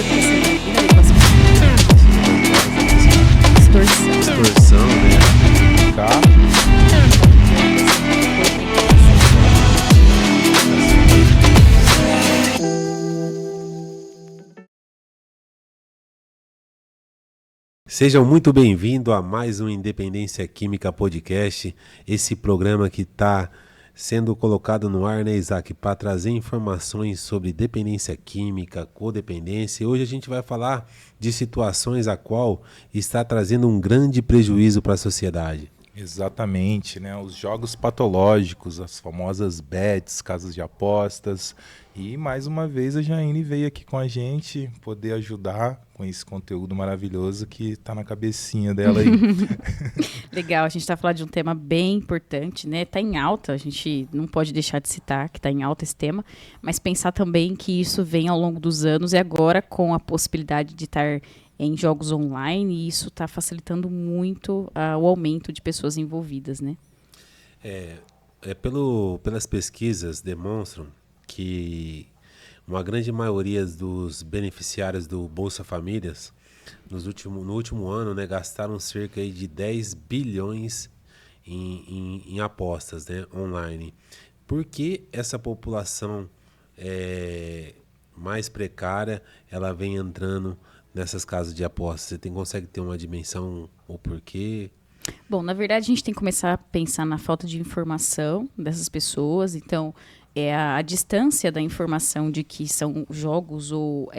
percebo que essa inadequação Distorção, né? Sejam muito bem-vindos a mais um Independência Química Podcast, esse programa que está sendo colocado no ar, né, Isaac, para trazer informações sobre dependência química, codependência. E hoje a gente vai falar de situações a qual está trazendo um grande prejuízo para a sociedade. Exatamente, né? Os jogos patológicos, as famosas bets, casas de apostas. E mais uma vez a Jaine veio aqui com a gente poder ajudar com esse conteúdo maravilhoso que está na cabecinha dela aí. Legal, a gente está falando de um tema bem importante, né? Está em alta, a gente não pode deixar de citar que está em alta esse tema, mas pensar também que isso vem ao longo dos anos e agora com a possibilidade de estar em jogos online, e isso está facilitando muito o aumento de pessoas envolvidas, né? Pelas pesquisas demonstram que uma grande maioria dos beneficiários do Bolsa Famílias no último ano, né, gastaram cerca aí de 10 bilhões em apostas, né, online. Por que essa população mais precária ela vem entrando nessas casas de apostas? Você consegue ter uma dimensão o porquê? Bom, na verdade, a gente tem que começar a pensar na falta de informação dessas pessoas. Então, é a distância da informação de que são jogos ou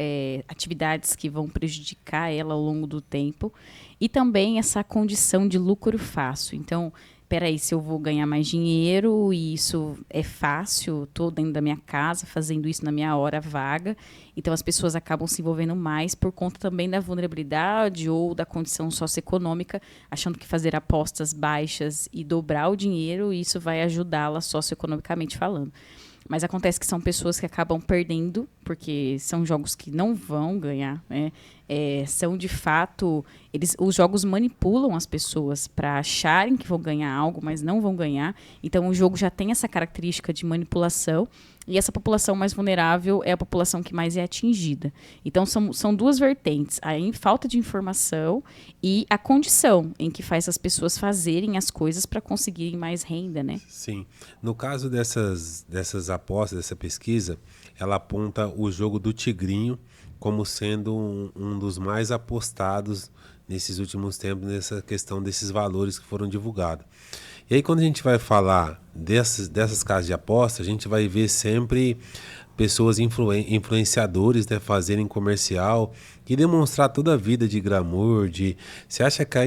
atividades que vão prejudicar ela ao longo do tempo. E também essa condição de lucro fácil. Então, peraí, se eu vou ganhar mais dinheiro e isso é fácil, estou dentro da minha casa fazendo isso na minha hora vaga, então as pessoas acabam se envolvendo mais por conta também da vulnerabilidade ou da condição socioeconômica, achando que fazer apostas baixas e dobrar o dinheiro, isso vai ajudá-la socioeconomicamente falando. Mas acontece que são pessoas que acabam perdendo, porque são jogos que não vão ganhar, né? São de fato, os jogos manipulam as pessoas para acharem que vão ganhar algo, mas não vão ganhar. Então o jogo já tem essa característica de manipulação, e essa população mais vulnerável é a população que mais é atingida. Então são duas vertentes, a falta de informação e a condição em que faz as pessoas fazerem as coisas para conseguirem mais renda, né? Sim. No caso dessas apostas, dessa pesquisa, ela aponta o jogo do Tigrinho como sendo um dos mais apostados nesses últimos tempos, nessa questão desses valores que foram divulgados. E aí, quando a gente vai falar dessas casas de aposta, a gente vai ver sempre pessoas influenciadores, né, fazerem comercial e demonstrar toda a vida de glamour. Você acha que a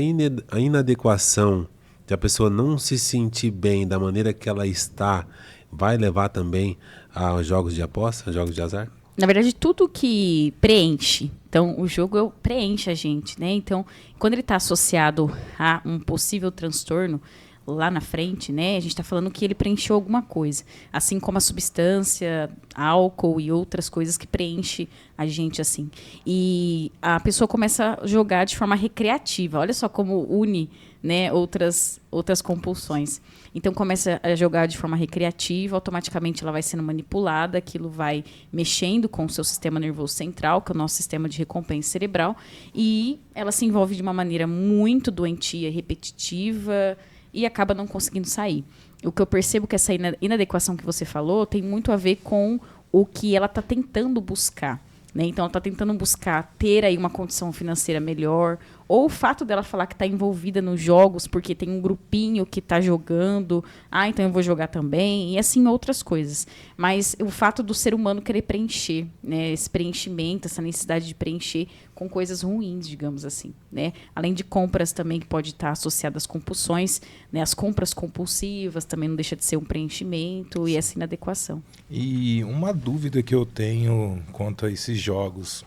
inadequação de a pessoa não se sentir bem da maneira que ela está vai levar também a jogos de aposta, a jogos de azar? Na verdade, tudo que preenche. Então, o jogo preenche a gente, né? Então, quando ele está associado a um possível transtorno lá na frente, né? A gente está falando que ele preencheu alguma coisa. Assim como a substância, álcool e outras coisas que preenche a gente, assim. E a pessoa começa a jogar de forma recreativa. Olha só como une, né, outras compulsões. Então, começa a jogar de forma recreativa, automaticamente ela vai sendo manipulada, aquilo vai mexendo com o seu sistema nervoso central, que é o nosso sistema de recompensa cerebral, e ela se envolve de uma maneira muito doentia, repetitiva, e acaba não conseguindo sair. O que eu percebo que essa inadequação que você falou tem muito a ver com o que ela está tentando buscar, né? Então, ela está tentando buscar ter aí uma condição financeira melhor, ou o fato dela falar que está envolvida nos jogos porque tem um grupinho que está jogando, então eu vou jogar também, e assim outras coisas. Mas o fato do ser humano querer preencher, né, esse preenchimento, essa necessidade de preencher com coisas ruins, digamos assim, né? Além de compras também que pode estar associadas às compulsões, né? As compras compulsivas também não deixa de ser um preenchimento e essa inadequação. E uma dúvida que eu tenho quanto a esses jogos,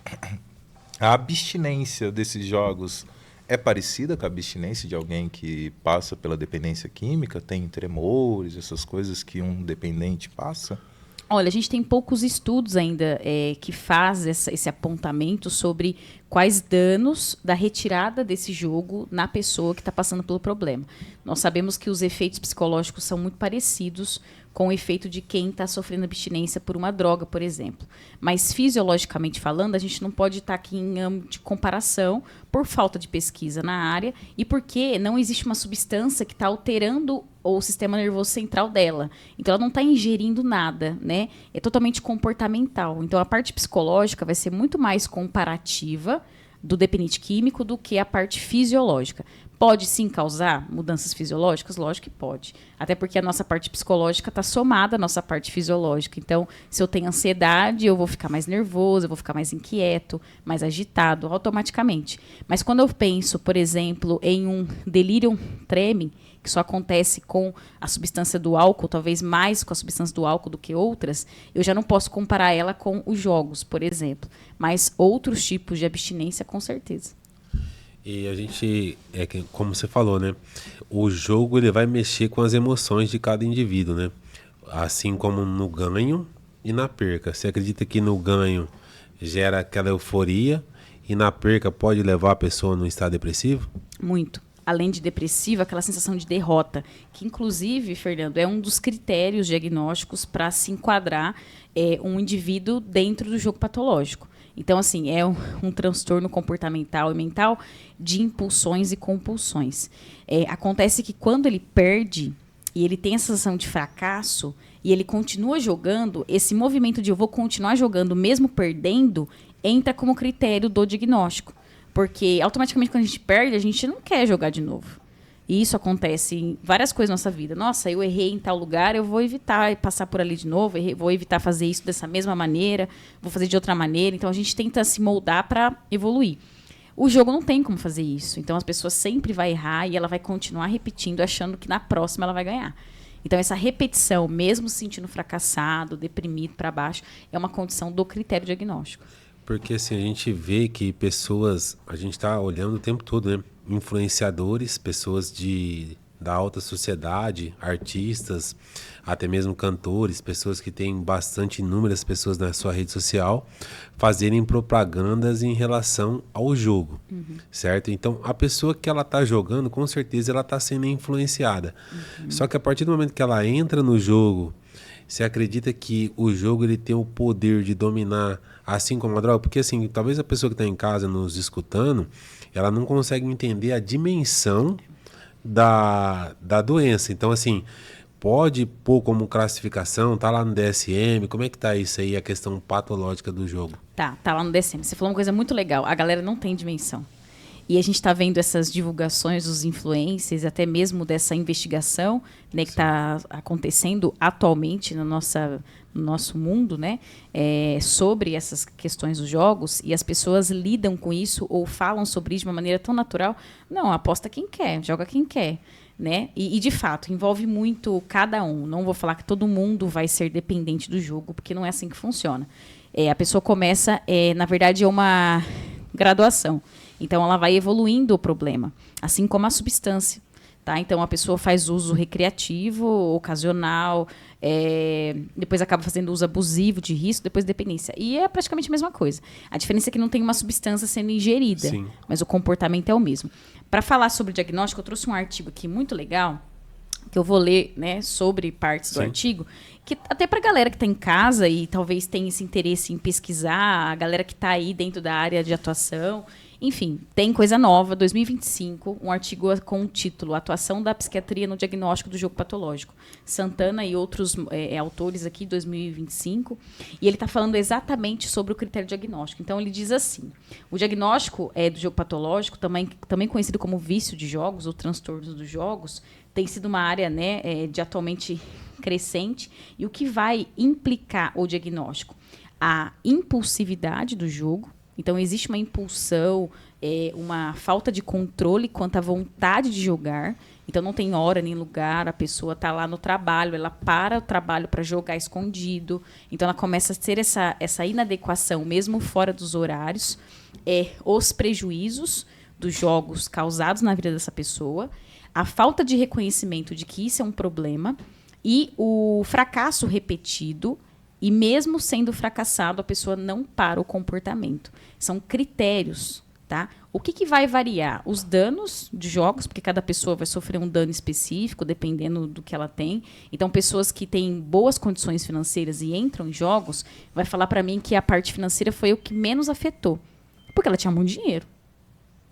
a abstinência desses jogos é parecida com a abstinência de alguém que passa pela dependência química? Tem tremores, essas coisas que um dependente passa? Olha, a gente tem poucos estudos ainda que faz esse apontamento sobre quais danos da retirada desse jogo na pessoa que está passando pelo problema. Nós sabemos que os efeitos psicológicos são muito parecidos com o efeito de quem está sofrendo abstinência por uma droga, por exemplo. Mas, fisiologicamente falando, a gente não pode estar aqui em âmbito de comparação por falta de pesquisa na área e porque não existe uma substância que está alterando o sistema nervoso central dela. Então, ela não está ingerindo nada, né? É totalmente comportamental. Então, a parte psicológica vai ser muito mais comparativa do dependente químico do que a parte fisiológica. Pode sim causar mudanças fisiológicas? Lógico que pode. Até porque a nossa parte psicológica está somada à nossa parte fisiológica. Então, se eu tenho ansiedade, eu vou ficar mais nervoso, eu vou ficar mais inquieto, mais agitado, automaticamente. Mas quando eu penso, por exemplo, em um delirium tremens, que só acontece com a substância do álcool, talvez mais com a substância do álcool do que outras, eu já não posso comparar ela com os jogos, por exemplo. Mas outros tipos de abstinência, com certeza. E a gente, como você falou, né? O jogo ele vai mexer com as emoções de cada indivíduo, né? Assim como no ganho e na perca. Você acredita que no ganho gera aquela euforia e na perca pode levar a pessoa num estado depressivo? Muito. Além de depressiva, aquela sensação de derrota, que inclusive, Fernando, é um dos critérios diagnósticos para se enquadrar um indivíduo dentro do jogo patológico. Então, assim, é um transtorno comportamental e mental de impulsões e compulsões. Acontece que quando ele perde e ele tem a sensação de fracasso e ele continua jogando, esse movimento de eu vou continuar jogando mesmo perdendo entra como critério do diagnóstico. Porque automaticamente quando a gente perde, a gente não quer jogar de novo. E isso acontece em várias coisas na nossa vida. Nossa, eu errei em tal lugar, eu vou evitar passar por ali de novo, vou evitar fazer isso dessa mesma maneira, vou fazer de outra maneira. Então a gente tenta se moldar para evoluir. O jogo não tem como fazer isso. Então as pessoas sempre vão errar e ela vai continuar repetindo, achando que na próxima ela vai ganhar. Então essa repetição, mesmo se sentindo fracassado, deprimido, para baixo, é uma condição do critério diagnóstico. Porque assim, a gente vê que pessoas, a gente está olhando o tempo todo, né? Influenciadores, pessoas da alta sociedade, artistas, até mesmo cantores, pessoas que têm bastante inúmeras pessoas na sua rede social, fazerem propagandas em relação ao jogo, certo? Então, a pessoa que ela está jogando, com certeza ela está sendo influenciada. Só que a partir do momento que ela entra no jogo, você acredita que o jogo ele tem o poder de dominar assim como a droga? Porque assim, talvez a pessoa que está em casa nos escutando, ela não consegue entender a dimensão da doença. Então assim, pode pôr como classificação, tá lá no DSM, como é que tá isso aí, a questão patológica do jogo? Tá lá no DSM. Você falou uma coisa muito legal, a galera não tem dimensão. E a gente está vendo essas divulgações dos influencers, até mesmo dessa investigação, né, que está acontecendo atualmente no nosso mundo, né, sobre essas questões dos jogos, e as pessoas lidam com isso ou falam sobre isso de uma maneira tão natural. Não, aposta quem quer, joga quem quer. Né? E, de fato, envolve muito cada um. Não vou falar que todo mundo vai ser dependente do jogo, porque não é assim que funciona. A pessoa começa, na verdade, é uma graduação. Então, ela vai evoluindo o problema, assim como a substância. Tá? Então, a pessoa faz uso recreativo, ocasional, depois acaba fazendo uso abusivo de risco, depois dependência. E é praticamente a mesma coisa. A diferença é que não tem uma substância sendo ingerida, Sim. Mas o comportamento é o mesmo. Para falar sobre o diagnóstico, eu trouxe um artigo aqui muito legal, que eu vou ler, né, sobre partes do Sim. artigo, que até para a galera que está em casa e talvez tenha esse interesse em pesquisar, a galera que está aí dentro da área de atuação. Enfim, tem coisa nova, 2025, um artigo com o título Atuação da Psiquiatria no Diagnóstico do Jogo Patológico. Santana e outros autores aqui, 2025. E ele está falando exatamente sobre o critério diagnóstico. Então, ele diz assim, o diagnóstico do jogo patológico, também conhecido como vício de jogos ou transtornos dos jogos, tem sido uma área, né, de atualmente crescente. E o que vai implicar o diagnóstico? A impulsividade do jogo. Então, existe uma impulsão, uma falta de controle quanto à vontade de jogar. Então, não tem hora nem lugar, a pessoa está lá no trabalho, ela para o trabalho para jogar escondido. Então, ela começa a ter essa inadequação, mesmo fora dos horários. Os prejuízos dos jogos causados na vida dessa pessoa, a falta de reconhecimento de que isso é um problema e o fracasso repetido E mesmo sendo fracassado, a pessoa não para o comportamento. São critérios, tá? O que vai variar? Os danos de jogos, porque cada pessoa vai sofrer um dano específico, dependendo do que ela tem. Então, pessoas que têm boas condições financeiras e entram em jogos, vai falar para mim que a parte financeira foi o que menos afetou. Porque ela tinha muito dinheiro.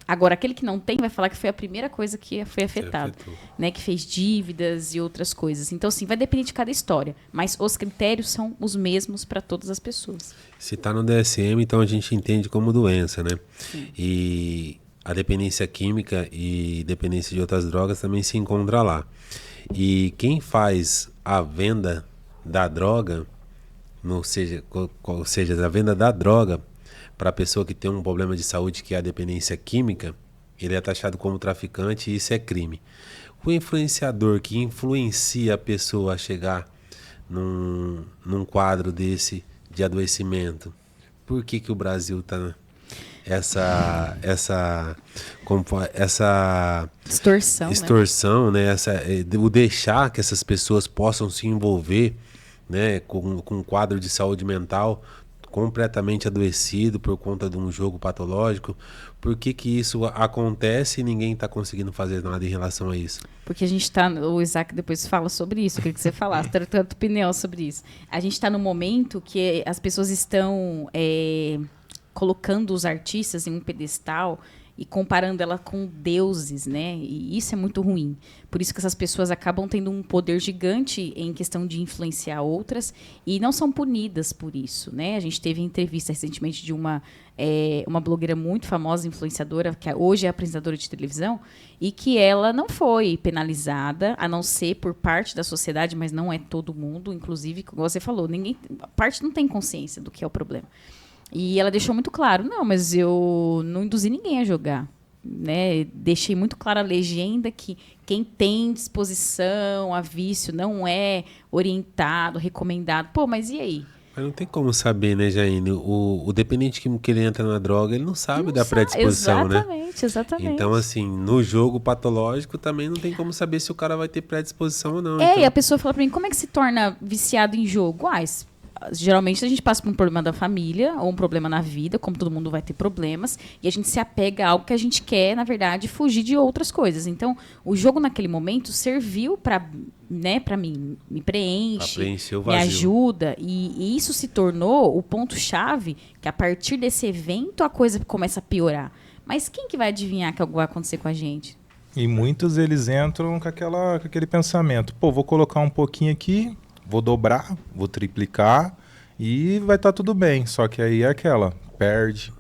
Agora, aquele que não tem vai falar que foi a primeira coisa que foi afetada, né? Que fez dívidas e outras coisas. Então, assim, vai depender de cada história. Mas os critérios são os mesmos para todas as pessoas. Se está no DSM, então a gente entende como doença, né? Sim. E a dependência química e dependência de outras drogas também se encontra lá. E quem faz a venda da droga, ou seja, da venda da droga, para a pessoa que tem um problema de saúde que é a dependência química, ele é taxado como traficante e isso é crime. O influenciador que influencia a pessoa a chegar num quadro desse de adoecimento, por que o Brasil está essa distorção, né? O deixar que essas pessoas possam se envolver, né, com um quadro de saúde mental completamente adoecido por conta de um jogo patológico? Por que isso acontece e ninguém está conseguindo fazer nada em relação a isso? Porque a gente está... O Isaac depois fala sobre isso, eu queria que você falasse, ter tanta opinião sobre isso. A gente está no momento que as pessoas estão colocando os artistas em um pedestal e comparando ela com deuses, né? E isso é muito ruim. Por isso que essas pessoas acabam tendo um poder gigante em questão de influenciar outras e não são punidas por isso, né? A gente teve entrevista recentemente de uma blogueira muito famosa, influenciadora, que hoje é apresentadora de televisão, e que ela não foi penalizada, a não ser por parte da sociedade, mas não é todo mundo. Inclusive, como você falou, a parte não tem consciência do que é o problema. E ela deixou muito claro, não, mas eu não induzi ninguém a jogar, né? Deixei muito clara a legenda que quem tem disposição a vício não é orientado, recomendado. Pô, mas e aí? Mas não tem como saber, né, Jaine? O dependente que ele entra na droga, ele não sabe da predisposição, né? Exatamente. Então, assim, no jogo patológico também não tem como saber se o cara vai ter predisposição ou não. E a pessoa fala pra mim, como é que se torna viciado em jogo? Geralmente a gente passa por um problema da família ou um problema na vida, como todo mundo vai ter problemas, e a gente se apega a algo que a gente quer, na verdade, fugir de outras coisas. Então, o jogo naquele momento serviu para mim, me preenche, me ajuda, e isso se tornou o ponto-chave que a partir desse evento a coisa começa a piorar. Mas quem que vai adivinhar que algo vai acontecer com a gente? E muitos eles entram com aquele pensamento, vou colocar um pouquinho aqui, vou dobrar, vou triplicar e vai estar tudo bem. Só que aí é perde,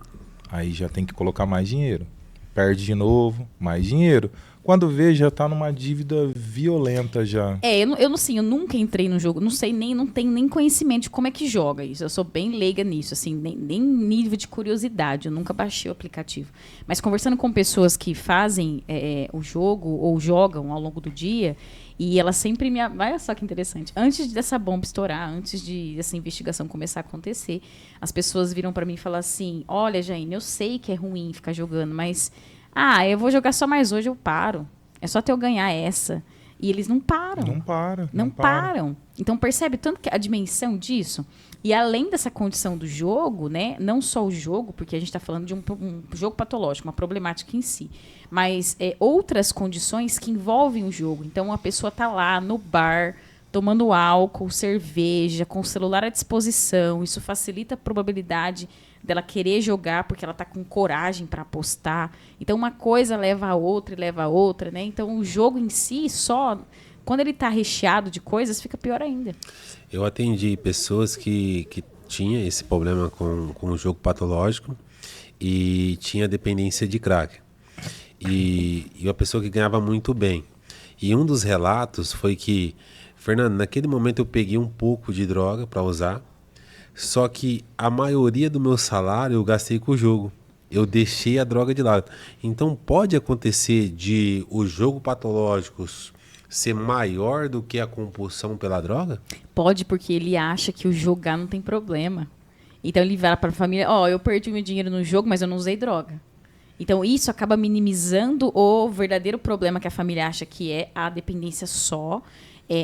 aí já tem que colocar mais dinheiro. Perde de novo, mais dinheiro. Quando vê, já está numa dívida violenta já. Eu nunca entrei no jogo, não tenho nem conhecimento de como é que joga isso. Eu sou bem leiga nisso, assim, nem nível de curiosidade, eu nunca baixei o aplicativo. Mas conversando com pessoas que fazem o jogo ou jogam ao longo do dia, e ela sempre olha só que interessante. Antes dessa bomba estourar, antes dessa investigação começar a acontecer, as pessoas viram para mim e falaram assim, olha, Jaine, eu sei que é ruim ficar jogando, mas eu vou jogar só mais hoje, eu paro. É só até eu ganhar essa. E eles não param. Não param. Então percebe tanto que a dimensão disso. E além dessa condição do jogo, né, não só o jogo, porque a gente está falando de um jogo patológico, uma problemática em si, mas outras condições que envolvem o jogo. Então a pessoa está lá no bar, tomando álcool, cerveja, com o celular à disposição. Isso facilita a probabilidade dela querer jogar porque ela está com coragem para apostar. Então uma coisa leva a outra, né? Então o jogo em si, só quando ele está recheado de coisas, fica pior ainda. Eu atendi pessoas que tinham esse problema com o jogo patológico e tinha dependência de crack. E uma pessoa que ganhava muito bem. E um dos relatos foi que, Fernando, naquele momento eu peguei um pouco de droga para usar, só que a maioria do meu salário eu gastei com o jogo. Eu deixei a droga de lado. Então pode acontecer de o jogo patológico ser maior do que a compulsão pela droga? Pode, porque ele acha que o jogar não tem problema. Então ele vai para a família, eu perdi meu dinheiro no jogo, mas eu não usei droga. Então isso acaba minimizando o verdadeiro problema que a família acha que é a dependência só.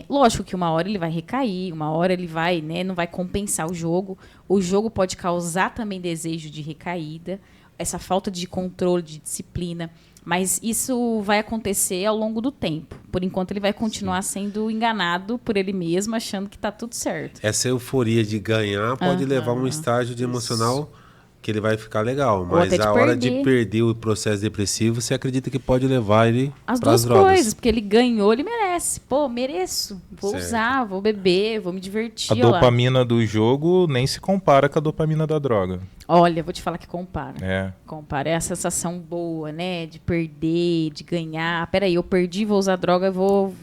Lógico que uma hora ele vai recair, uma hora ele vai, né, não vai compensar o jogo. O jogo pode causar também desejo de recaída, essa falta de controle, de disciplina. Mas isso vai acontecer ao longo do tempo. Por enquanto, ele vai continuar sendo enganado por ele mesmo, achando que está tudo certo. Essa euforia de ganhar pode levar a um estágio de emocional que ele vai ficar legal. Ou Mas até de a hora perder. de perder o processo depressivo, você acredita que pode levar ele As para as duas drogas. coisas, porque ele ganhou, ele merece. Pô, mereço. Vou Certo. usar, vou beber, vou me divertir. A olha lá. dopamina do jogo nem se compara com a dopamina da droga. Olha, vou te falar que compara. É. Compara. É a sensação boa, né? De perder, de ganhar. Peraí, eu perdi, vou usar droga, vou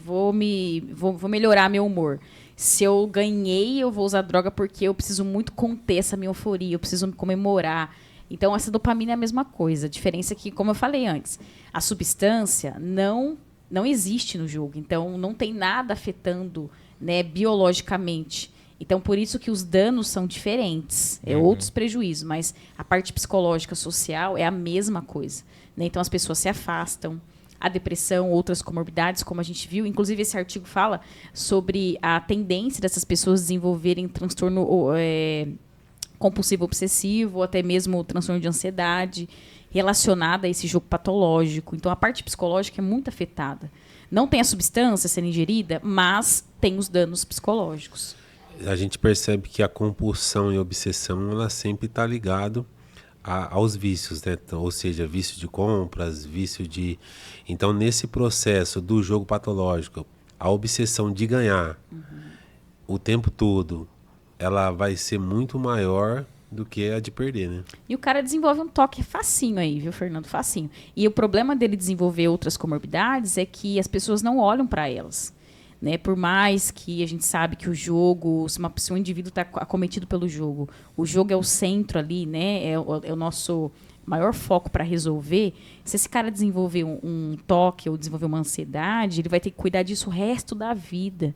melhorar meu humor. Se eu ganhei, eu vou usar droga porque eu preciso muito conter essa minha euforia, eu preciso me comemorar. Então, essa dopamina é a mesma coisa. A diferença é que, como eu falei antes, a substância não existe no jogo. Então, não tem nada afetando, né, biologicamente. Então, por isso que os danos são diferentes. Outros prejuízos. Mas a parte psicológica, social, é a mesma coisa. Né? Então, as pessoas se afastam. A depressão, outras comorbidades, como a gente viu. Inclusive, esse artigo fala sobre a tendência dessas pessoas desenvolverem transtorno compulsivo obsessivo, ou até mesmo transtorno de ansiedade, relacionada a esse jogo patológico. Então, a parte psicológica é muito afetada. Não tem a substância sendo ingerida, mas tem os danos psicológicos. A gente percebe que a compulsão e a obsessão, ela sempre está ligado aos vícios, né? Então, ou seja, vício de compras, vício de... Então, nesse processo do jogo patológico, a obsessão de ganhar o tempo todo, ela vai ser muito maior do que a de perder, né? E o cara desenvolve um toque facinho aí, viu, Fernando? Facinho. E o problema dele desenvolver outras comorbidades é que as pessoas não olham para elas. Né? Por mais que a gente sabe que o jogo, se um indivíduo está acometido pelo jogo, o jogo é o centro ali, né? É o nosso maior foco para resolver. Se esse cara desenvolver um toque ou desenvolver uma ansiedade, ele vai ter que cuidar disso o resto da vida.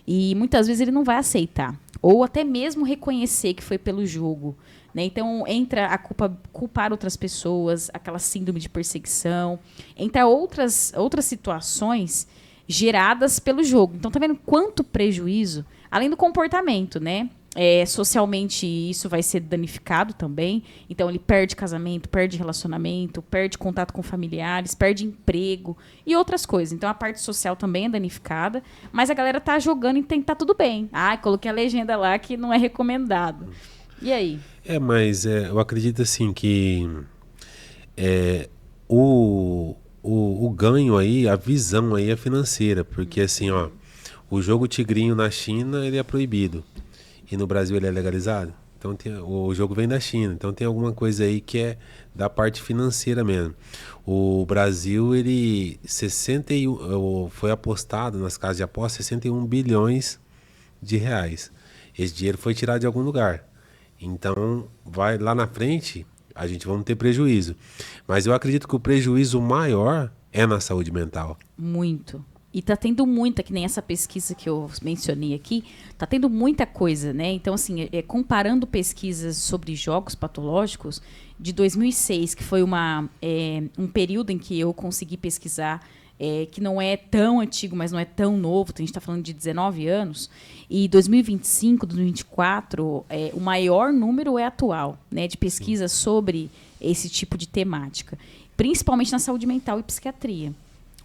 E muitas vezes ele não vai aceitar. Ou até mesmo reconhecer que foi pelo jogo. Né? Então, entra a culpar outras pessoas, aquela síndrome de perseguição. Entra outras situações geradas pelo jogo. Então, tá vendo quanto prejuízo, além do comportamento, né? Socialmente, isso vai ser danificado também. Então, ele perde casamento, perde relacionamento, perde contato com familiares, perde emprego e outras coisas. Então, a parte social também é danificada, mas a galera tá jogando e tem que tá tudo bem. Coloquei a legenda lá que não é recomendado. E aí? Mas eu acredito assim que o ganho aí, a visão aí é financeira, porque assim, ó, o jogo tigrinho na China, ele é proibido. E no Brasil ele é legalizado. Então o jogo vem da China. Então tem alguma coisa aí que é da parte financeira mesmo. O Brasil, ele foi apostado nas casas de aposta 61 bilhões de reais. Esse dinheiro foi tirado de algum lugar. Então vai lá na frente, a gente vai ter prejuízo. Mas eu acredito que o prejuízo maior é na saúde mental. Muito. E tá tendo muita, que nem essa pesquisa que eu mencionei aqui, tá tendo muita coisa, né? Então, assim, comparando pesquisas sobre jogos patológicos, de 2006, que foi um período em que eu consegui pesquisar, que não é tão antigo, mas não é tão novo, a gente está falando de 19 anos, e 2025, 2024, o maior número é atual, né, de pesquisas sobre esse tipo de temática, principalmente na saúde mental e psiquiatria.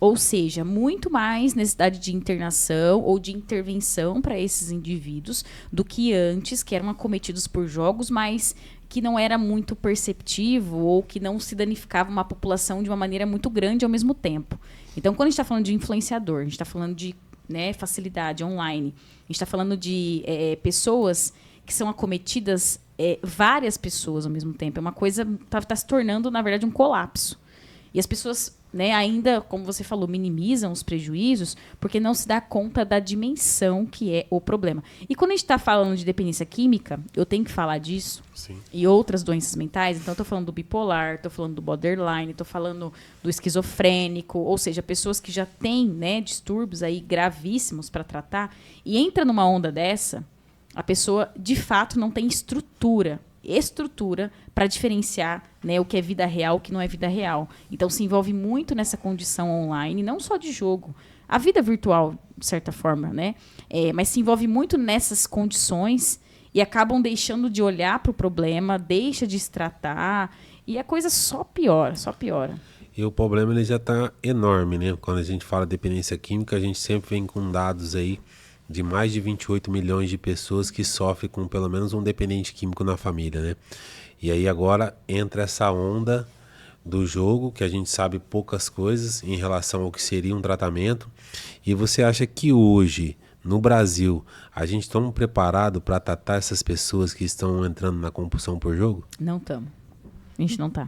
Ou seja, muito mais necessidade de internação ou de intervenção para esses indivíduos do que antes, que eram acometidos por jogos, mas que não era muito perceptivo ou que não se danificava uma população de uma maneira muito grande ao mesmo tempo. Então, quando a gente está falando de influenciador, a gente está falando de, né, facilidade online, a gente está falando de pessoas que são acometidas, várias pessoas ao mesmo tempo. É uma coisa, está se tornando, na verdade, um colapso. E as pessoas, né, ainda, como você falou, minimizam os prejuízos porque não se dá conta da dimensão que é o problema. E quando a gente está falando de dependência química, eu tenho que falar disso. Sim. E outras doenças mentais. Então, eu estou falando do bipolar, estou falando do borderline, estou falando do esquizofrênico, ou seja, pessoas que já têm, né, distúrbios aí gravíssimos para tratar, e entra numa onda dessa, a pessoa, de fato, não tem estrutura para diferenciar, né, o que é vida real e o que não é vida real. Então, se envolve muito nessa condição online, não só de jogo. a vida virtual, de certa forma, né? Mas se envolve muito nessas condições e acabam deixando de olhar para o problema, deixa de se tratar e a coisa só piora, só piora. E o problema ele já está enorme, né? Quando a gente fala de dependência química, a gente sempre vem com dados aí de mais de 28 milhões de pessoas que sofrem com pelo menos um dependente químico na família, né? E aí agora entra essa onda do jogo, que a gente sabe poucas coisas em relação ao que seria um tratamento. E você acha que hoje, no Brasil, a gente está preparado para tratar essas pessoas que estão entrando na compulsão por jogo? Não estamos. A gente não está.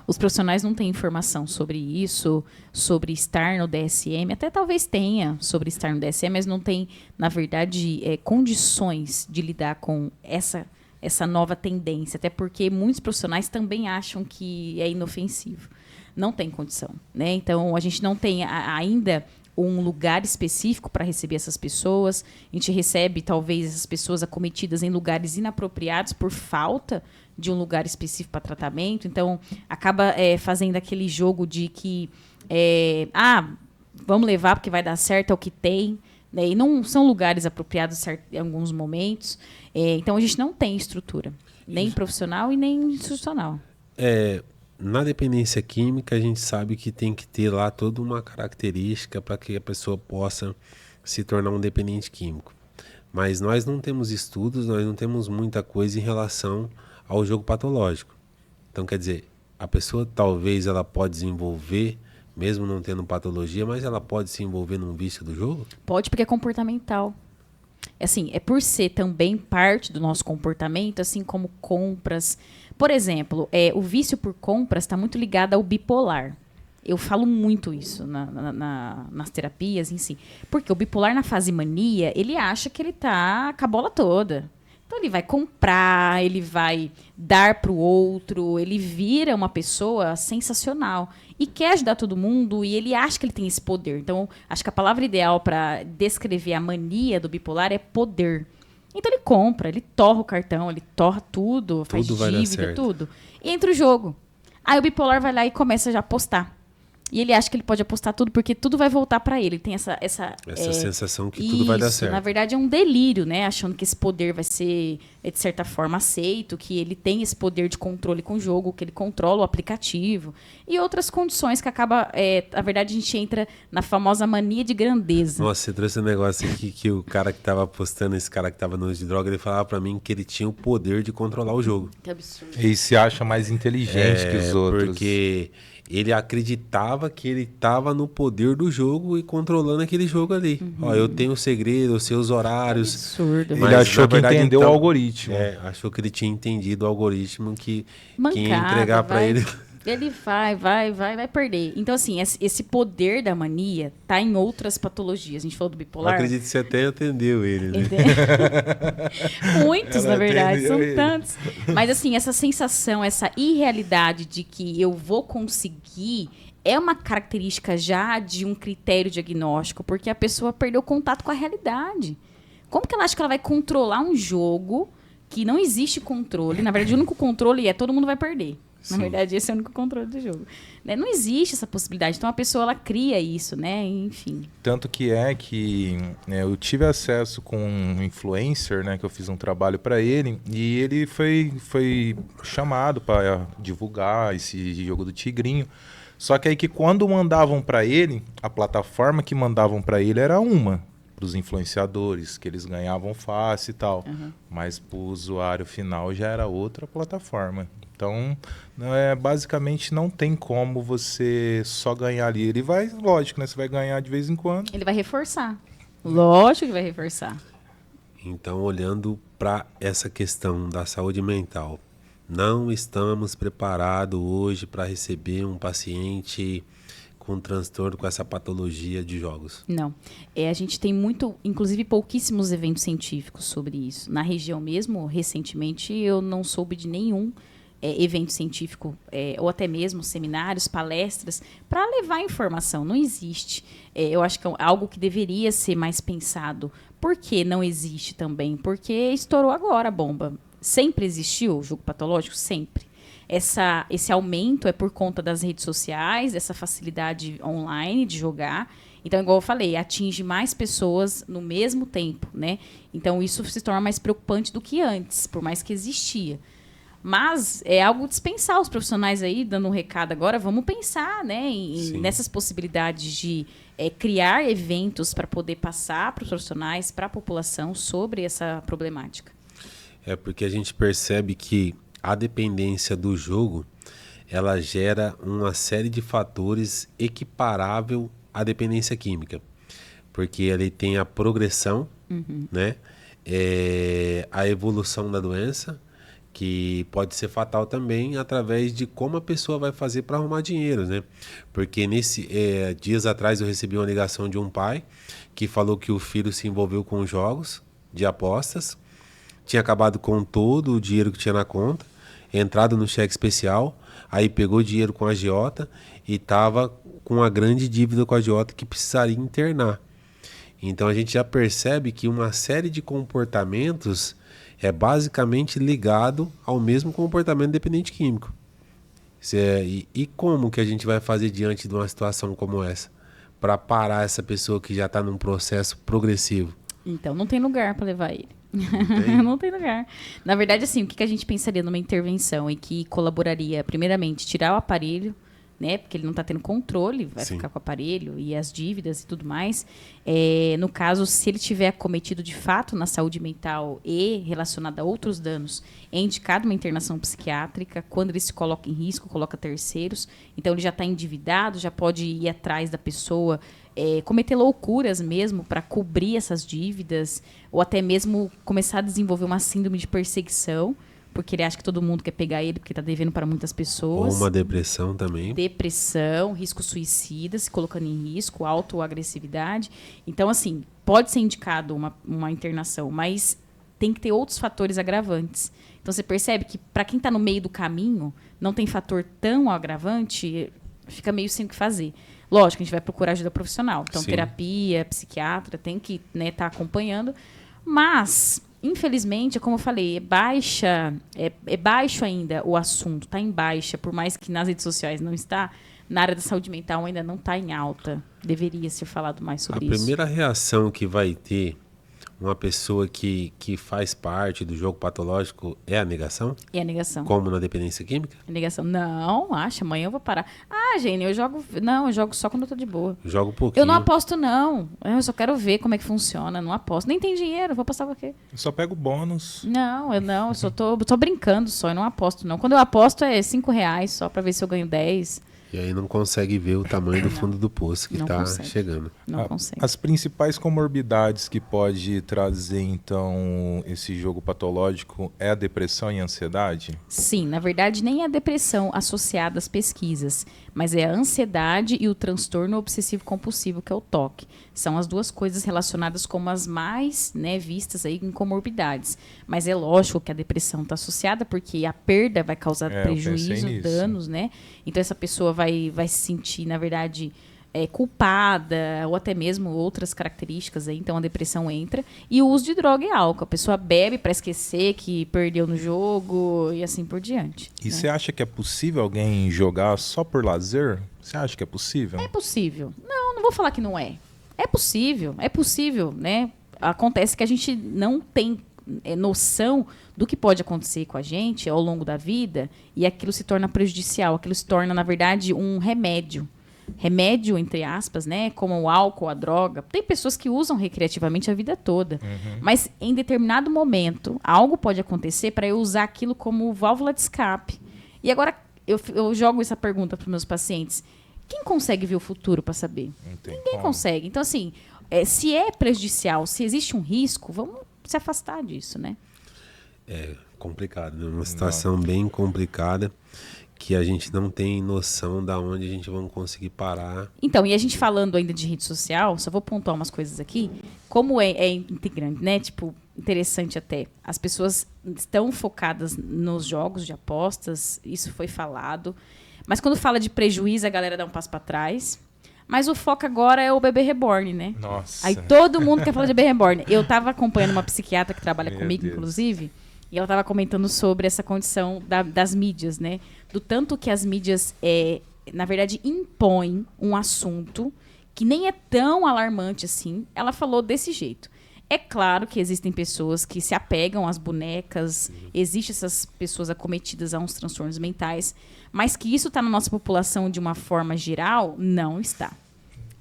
Os profissionais não têm informação sobre isso, sobre estar no DSM. Até talvez tenha sobre estar no DSM, mas não tem, na verdade, condições de lidar com essa nova tendência. Até porque muitos profissionais também acham que é inofensivo. Não tem condição, né? Então, a gente não tem ainda um lugar específico para receber essas pessoas. A gente recebe, talvez, essas pessoas acometidas em lugares inapropriados por falta de um lugar específico para tratamento. Então, acaba fazendo aquele jogo de que vamos levar porque vai dar certo, é o que tem. Né? E não são lugares apropriados em alguns momentos. Então, a gente não tem estrutura, nem profissional e nem institucional. Na dependência química, a gente sabe que tem que ter lá toda uma característica para que a pessoa possa se tornar um dependente químico. Mas nós não temos estudos, nós não temos muita coisa em relação ao jogo patológico. Então, quer dizer, a pessoa talvez ela pode desenvolver, mesmo não tendo patologia, mas ela pode se envolver num vício do jogo? Pode, porque é comportamental. Assim, é por ser também parte do nosso comportamento, assim como compras. Por exemplo, o vício por compras está muito ligado ao bipolar. Eu falo muito isso nas terapias em si. Porque o bipolar, na fase mania, ele acha que ele tá com a bola toda. Então, ele vai comprar, ele vai dar para o outro, ele vira uma pessoa sensacional. E quer ajudar todo mundo, e ele acha que ele tem esse poder. Então, acho que a palavra ideal para descrever a mania do bipolar é poder. Então, ele compra, ele torra o cartão, ele torra tudo, faz dívida, tudo. E entra o jogo. Aí o bipolar vai lá e começa já a apostar. E ele acha que ele pode apostar tudo, porque tudo vai voltar para ele. Ele tem essa sensação que tudo vai dar certo. Na verdade, é um delírio, né? Achando que esse poder vai ser, de certa forma, aceito, que ele tem esse poder de controle com o jogo, que ele controla o aplicativo. E outras condições que acaba... na verdade, a gente entra na famosa mania de grandeza. Nossa, você trouxe um negócio aqui que o cara que estava apostando, esse cara que estava no uso de droga, ele falava para mim que ele tinha o poder de controlar o jogo. Que absurdo. Ele se acha mais inteligente que os outros. Porque... ele acreditava que ele estava no poder do jogo e controlando aquele jogo ali. Ó, eu tenho o segredo, os seus horários. Absurdo. Ele achou que entendeu o algoritmo. Achou que ele tinha entendido o algoritmo que Mancada, ia entregar para ele. Ele vai perder. Então, assim, esse poder da mania tá em outras patologias. A gente falou do bipolar. Eu acredito que você até entendeu ele, né? Muitos, na verdade, são tantos. Mas, assim, essa sensação, essa irrealidade de que eu vou conseguir é uma característica já de um critério diagnóstico, porque a pessoa perdeu contato com a realidade. Como que ela acha que ela vai controlar um jogo que não existe controle? Na verdade, o único controle é todo mundo vai perder. Na verdade, esse é o único controle do jogo. Né? Não existe essa possibilidade. Então, a pessoa, ela cria isso, né? Enfim. Tanto que eu tive acesso com um influencer, né? Que eu fiz um trabalho para ele. E ele foi chamado para divulgar esse jogo do Tigrinho. Só que aí que quando mandavam para ele, a plataforma que mandavam para ele era uma. Para os influenciadores, que eles ganhavam fácil e tal. Mas para o usuário final já era outra plataforma. Então, basicamente não tem como você só ganhar ali. Ele vai, lógico, né? Você vai ganhar de vez em quando. Ele vai reforçar. Lógico que vai reforçar. Então, olhando para essa questão da saúde mental, não estamos preparados hoje para receber um paciente com transtorno, com essa patologia de jogos? Não. A gente tem inclusive pouquíssimos eventos científicos sobre isso. Na região mesmo, recentemente, eu não soube de nenhum evento científico, ou até mesmo seminários, palestras, para levar informação. Não existe. Eu acho que é algo que deveria ser mais pensado. Por que não existe também? Porque estourou agora a bomba. Sempre existiu o jogo patológico? Sempre. Esse aumento é por conta das redes sociais, dessa facilidade online de jogar. Então, igual eu falei, atinge mais pessoas no mesmo tempo, né? Então, isso se torna mais preocupante do que antes, por mais que existia. Mas é algo dispensar os profissionais aí, dando um recado agora, vamos pensar, né, nessas possibilidades de criar eventos para poder passar para os profissionais, para a população, sobre essa problemática. É porque a gente percebe que a dependência do jogo, ela gera uma série de fatores equiparável à dependência química. Porque ele tem a progressão, né, a evolução da doença, que pode ser fatal também através de como a pessoa vai fazer para arrumar dinheiro, né? Porque dias atrás eu recebi uma ligação de um pai que falou que o filho se envolveu com jogos de apostas, tinha acabado com todo o dinheiro que tinha na conta, entrado no cheque especial, aí pegou dinheiro com a agiota e estava com uma grande dívida com a agiota que precisaria internar. Então a gente já percebe que uma série de comportamentos é basicamente ligado ao mesmo comportamento dependente químico. E como que a gente vai fazer diante de uma situação como essa? Para parar essa pessoa que já está num processo progressivo? Então, não tem lugar para levar ele. Não Não tem lugar. Na verdade, assim, o que a gente pensaria numa intervenção em que colaboraria, primeiramente, tirar o aparelho, né? Porque ele não está tendo controle, vai ficar com o aparelho e as dívidas e tudo mais. No caso, se ele tiver acometido de fato na saúde mental e relacionado a outros danos, é indicado uma internação psiquiátrica. Quando ele se coloca em risco, coloca terceiros. Então, ele já está endividado, já pode ir atrás da pessoa, cometer loucuras mesmo para cobrir essas dívidas, ou até mesmo começar a desenvolver uma síndrome de perseguição, porque ele acha que todo mundo quer pegar ele porque está devendo para muitas pessoas. Ou uma depressão também. Depressão, risco suicida, se colocando em risco, autoagressividade. Então, assim, pode ser indicado uma internação, mas tem que ter outros fatores agravantes. Então, você percebe que para quem está no meio do caminho, não tem fator tão agravante, fica meio sem o que fazer. Lógico, a gente vai procurar ajuda profissional. Então, terapia, psiquiatra, tem que estar acompanhando. Mas, infelizmente, como eu falei, é baixo ainda o assunto, está em baixa, por mais que nas redes sociais não está, na área da saúde mental ainda não está em alta. Deveria ser falado mais sobre isso. A primeira reação que vai ter uma pessoa que faz parte do jogo patológico é a negação? É a negação. Como na dependência química? A negação. Não, amanhã eu vou parar. Gente, eu jogo só quando eu tô de boa. Jogo um pouquinho. Eu não aposto, não. Eu só quero ver como é que funciona. Não aposto. Nem tem dinheiro, vou apostar por quê? Eu só pego bônus. Eu só tô brincando só, eu não aposto, não. Quando eu aposto é R$5 só pra ver se eu ganho 10. E aí não consegue ver o tamanho do fundo do poço que está chegando. Não consegue. As principais comorbidades que pode trazer, então, esse jogo patológico é a depressão e a ansiedade? Sim, na verdade, nem a depressão associada às pesquisas, mas é a ansiedade e o transtorno obsessivo-compulsivo, que é o TOC. São as duas coisas relacionadas como as mais, né, vistas aí em comorbidades. Mas é lógico que a depressão está associada, porque a perda vai causar prejuízo, danos, né? Então, essa pessoa vai se sentir, na verdade, culpada, ou até mesmo outras características aí. Então, a depressão entra. E o uso de droga e álcool. A pessoa bebe para esquecer que perdeu no jogo e assim por diante. E você acha que é possível alguém jogar só por lazer? Você acha que é possível? É possível. Não vou falar que não é. É possível, né? Acontece que a gente não tem noção do que pode acontecer com a gente ao longo da vida e aquilo se torna prejudicial. Aquilo se torna, na verdade, um remédio. Remédio, entre aspas, né? Como o álcool, a droga. Tem pessoas que usam recreativamente a vida toda. Mas, em determinado momento, algo pode acontecer para eu usar aquilo como válvula de escape. E agora, eu jogo essa pergunta para os meus pacientes. Quem consegue ver o futuro para saber? Ninguém consegue. Então, assim, se é prejudicial, se existe um risco, vamos se afastar disso, né? É complicado, né? Uma situação bem complicada que a gente não tem noção da onde a gente vai conseguir parar. Então, e a gente falando ainda de rede social, só vou pontuar umas coisas aqui. Como é integrante, né? Tipo, interessante até. As pessoas estão focadas nos jogos de apostas, isso foi falado. Mas quando fala de prejuízo, a galera dá um passo para trás. Mas o foco agora é o bebê reborn, né? Nossa. Aí todo mundo quer falar de bebê reborn. Eu estava acompanhando uma psiquiatra que trabalha comigo, inclusive, e ela estava comentando sobre essa condição das mídias, né? Do tanto que as mídias, na verdade, impõem um assunto que nem é tão alarmante assim, ela falou desse jeito. É claro que existem pessoas que se apegam às bonecas, existem essas pessoas acometidas a uns transtornos mentais, mas que isso está na nossa população de uma forma geral, não está.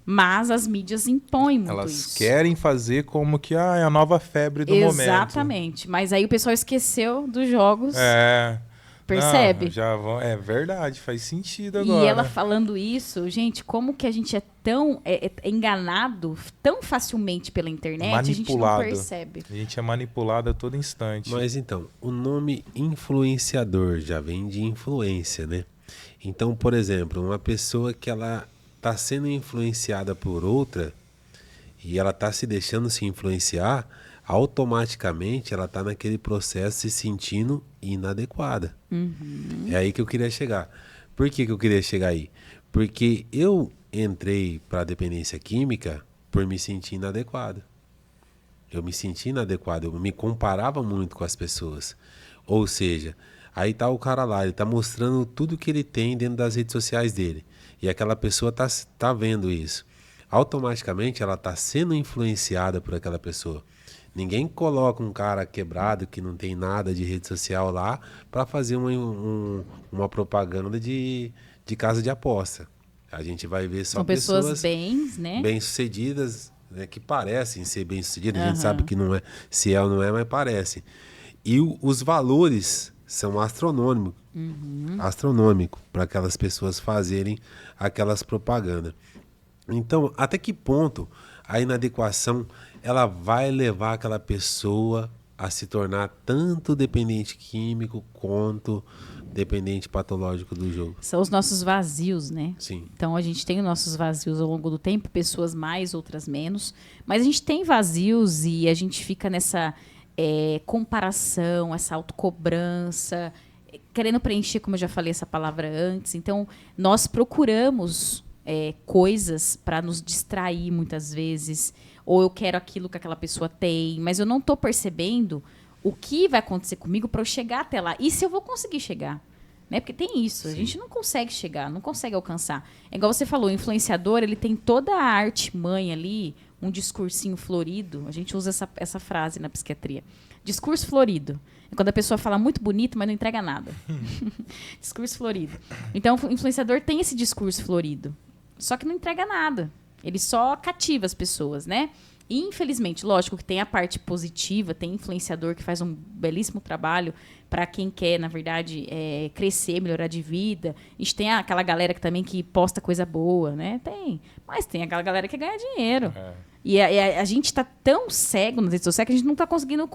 Mas as mídias impõem muito Elas isso. querem fazer como que é a nova febre do momento. Exatamente. Mas aí o pessoal esqueceu dos jogos. É. Percebe? Não, já vão, é verdade, faz sentido agora. E ela falando isso, gente, como que a gente é tão enganado tão facilmente pela internet, a gente não percebe. A gente é manipulado a todo instante. Mas então, o nome influenciador já vem de influência, né? Então, por exemplo, uma pessoa que ela está sendo influenciada por outra e ela está se deixando se influenciar, automaticamente ela está naquele processo se sentindo inadequada. É aí que eu queria chegar. Por que eu queria chegar aí? Porque eu entrei para a dependência química por me sentir inadequado. Eu me senti inadequado, eu me comparava muito com as pessoas. Ou seja, aí tá o cara lá, ele tá mostrando tudo que ele tem dentro das redes sociais dele. E aquela pessoa tá vendo isso. Automaticamente ela tá sendo influenciada por aquela pessoa. Ninguém coloca um cara quebrado que não tem nada de rede social lá para fazer uma propaganda de casa de aposta. A gente vai ver só São pessoas né? bem-sucedidas, né, que parecem ser bem-sucedidas. A gente sabe que não é, se é ou não é, mas parece. E os valores são astronômicos para aquelas pessoas fazerem aquelas propagandas. Então, até que ponto a inadequação ela vai levar aquela pessoa a se tornar tanto dependente químico quanto dependente patológico do jogo? São os nossos vazios, né? Sim. Então a gente tem os nossos vazios ao longo do tempo, pessoas mais, outras menos, mas a gente tem vazios e a gente fica nessa comparação, essa autocobrança, querendo preencher, como eu já falei essa palavra antes. Então nós procuramos coisas para nos distrair muitas vezes, ou eu quero aquilo que aquela pessoa tem, mas eu não estou percebendo o que vai acontecer comigo para eu chegar até lá. E se eu vou conseguir chegar? Né? Porque tem isso, a gente não consegue chegar, não consegue alcançar. É igual você falou, o influenciador, ele tem toda a artimanha ali, um discursinho florido. A gente usa essa frase na psiquiatria. Discurso florido. É quando a pessoa fala muito bonito, mas não entrega nada. Discurso florido. Então, o influenciador tem esse discurso florido. Só que não entrega nada. Ele só cativa as pessoas, né? E, infelizmente, lógico que tem a parte positiva, tem influenciador que faz um belíssimo trabalho para quem quer, na verdade, crescer, melhorar de vida. A gente tem aquela galera que posta coisa boa, né? Tem. Mas tem aquela galera que ganha dinheiro. E a gente está tão cego nas redes sociais que a gente não está conseguindo,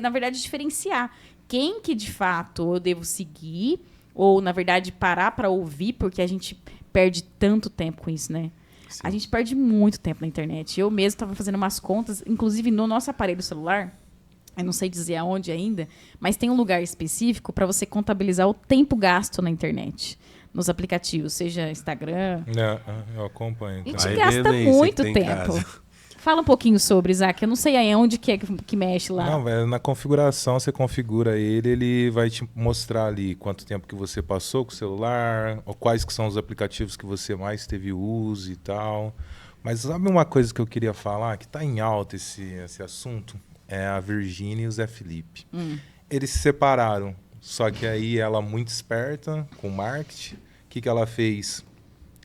na verdade, diferenciar quem que, de fato, eu devo seguir ou, na verdade, parar para ouvir, porque a gente perde tanto tempo com isso, né? Sim. A gente perde muito tempo na internet. Eu mesmo estava fazendo umas contas, inclusive no nosso aparelho celular, eu não sei dizer aonde ainda, mas tem um lugar específico para você contabilizar o tempo gasto na internet, nos aplicativos, seja Instagram. Eu acompanho. A gente gasta muito tempo. Fala um pouquinho sobre, Isaac. Eu não sei aonde que mexe lá. Não, velho, na configuração, você configura ele vai te mostrar ali quanto tempo que você passou com o celular, ou quais que são os aplicativos que você mais teve uso e tal. Mas sabe uma coisa que eu queria falar, que está em alta esse assunto? É a Virgínia e o Zé Felipe. Eles se separaram, só que aí ela, muito esperta com marketing, o que ela fez?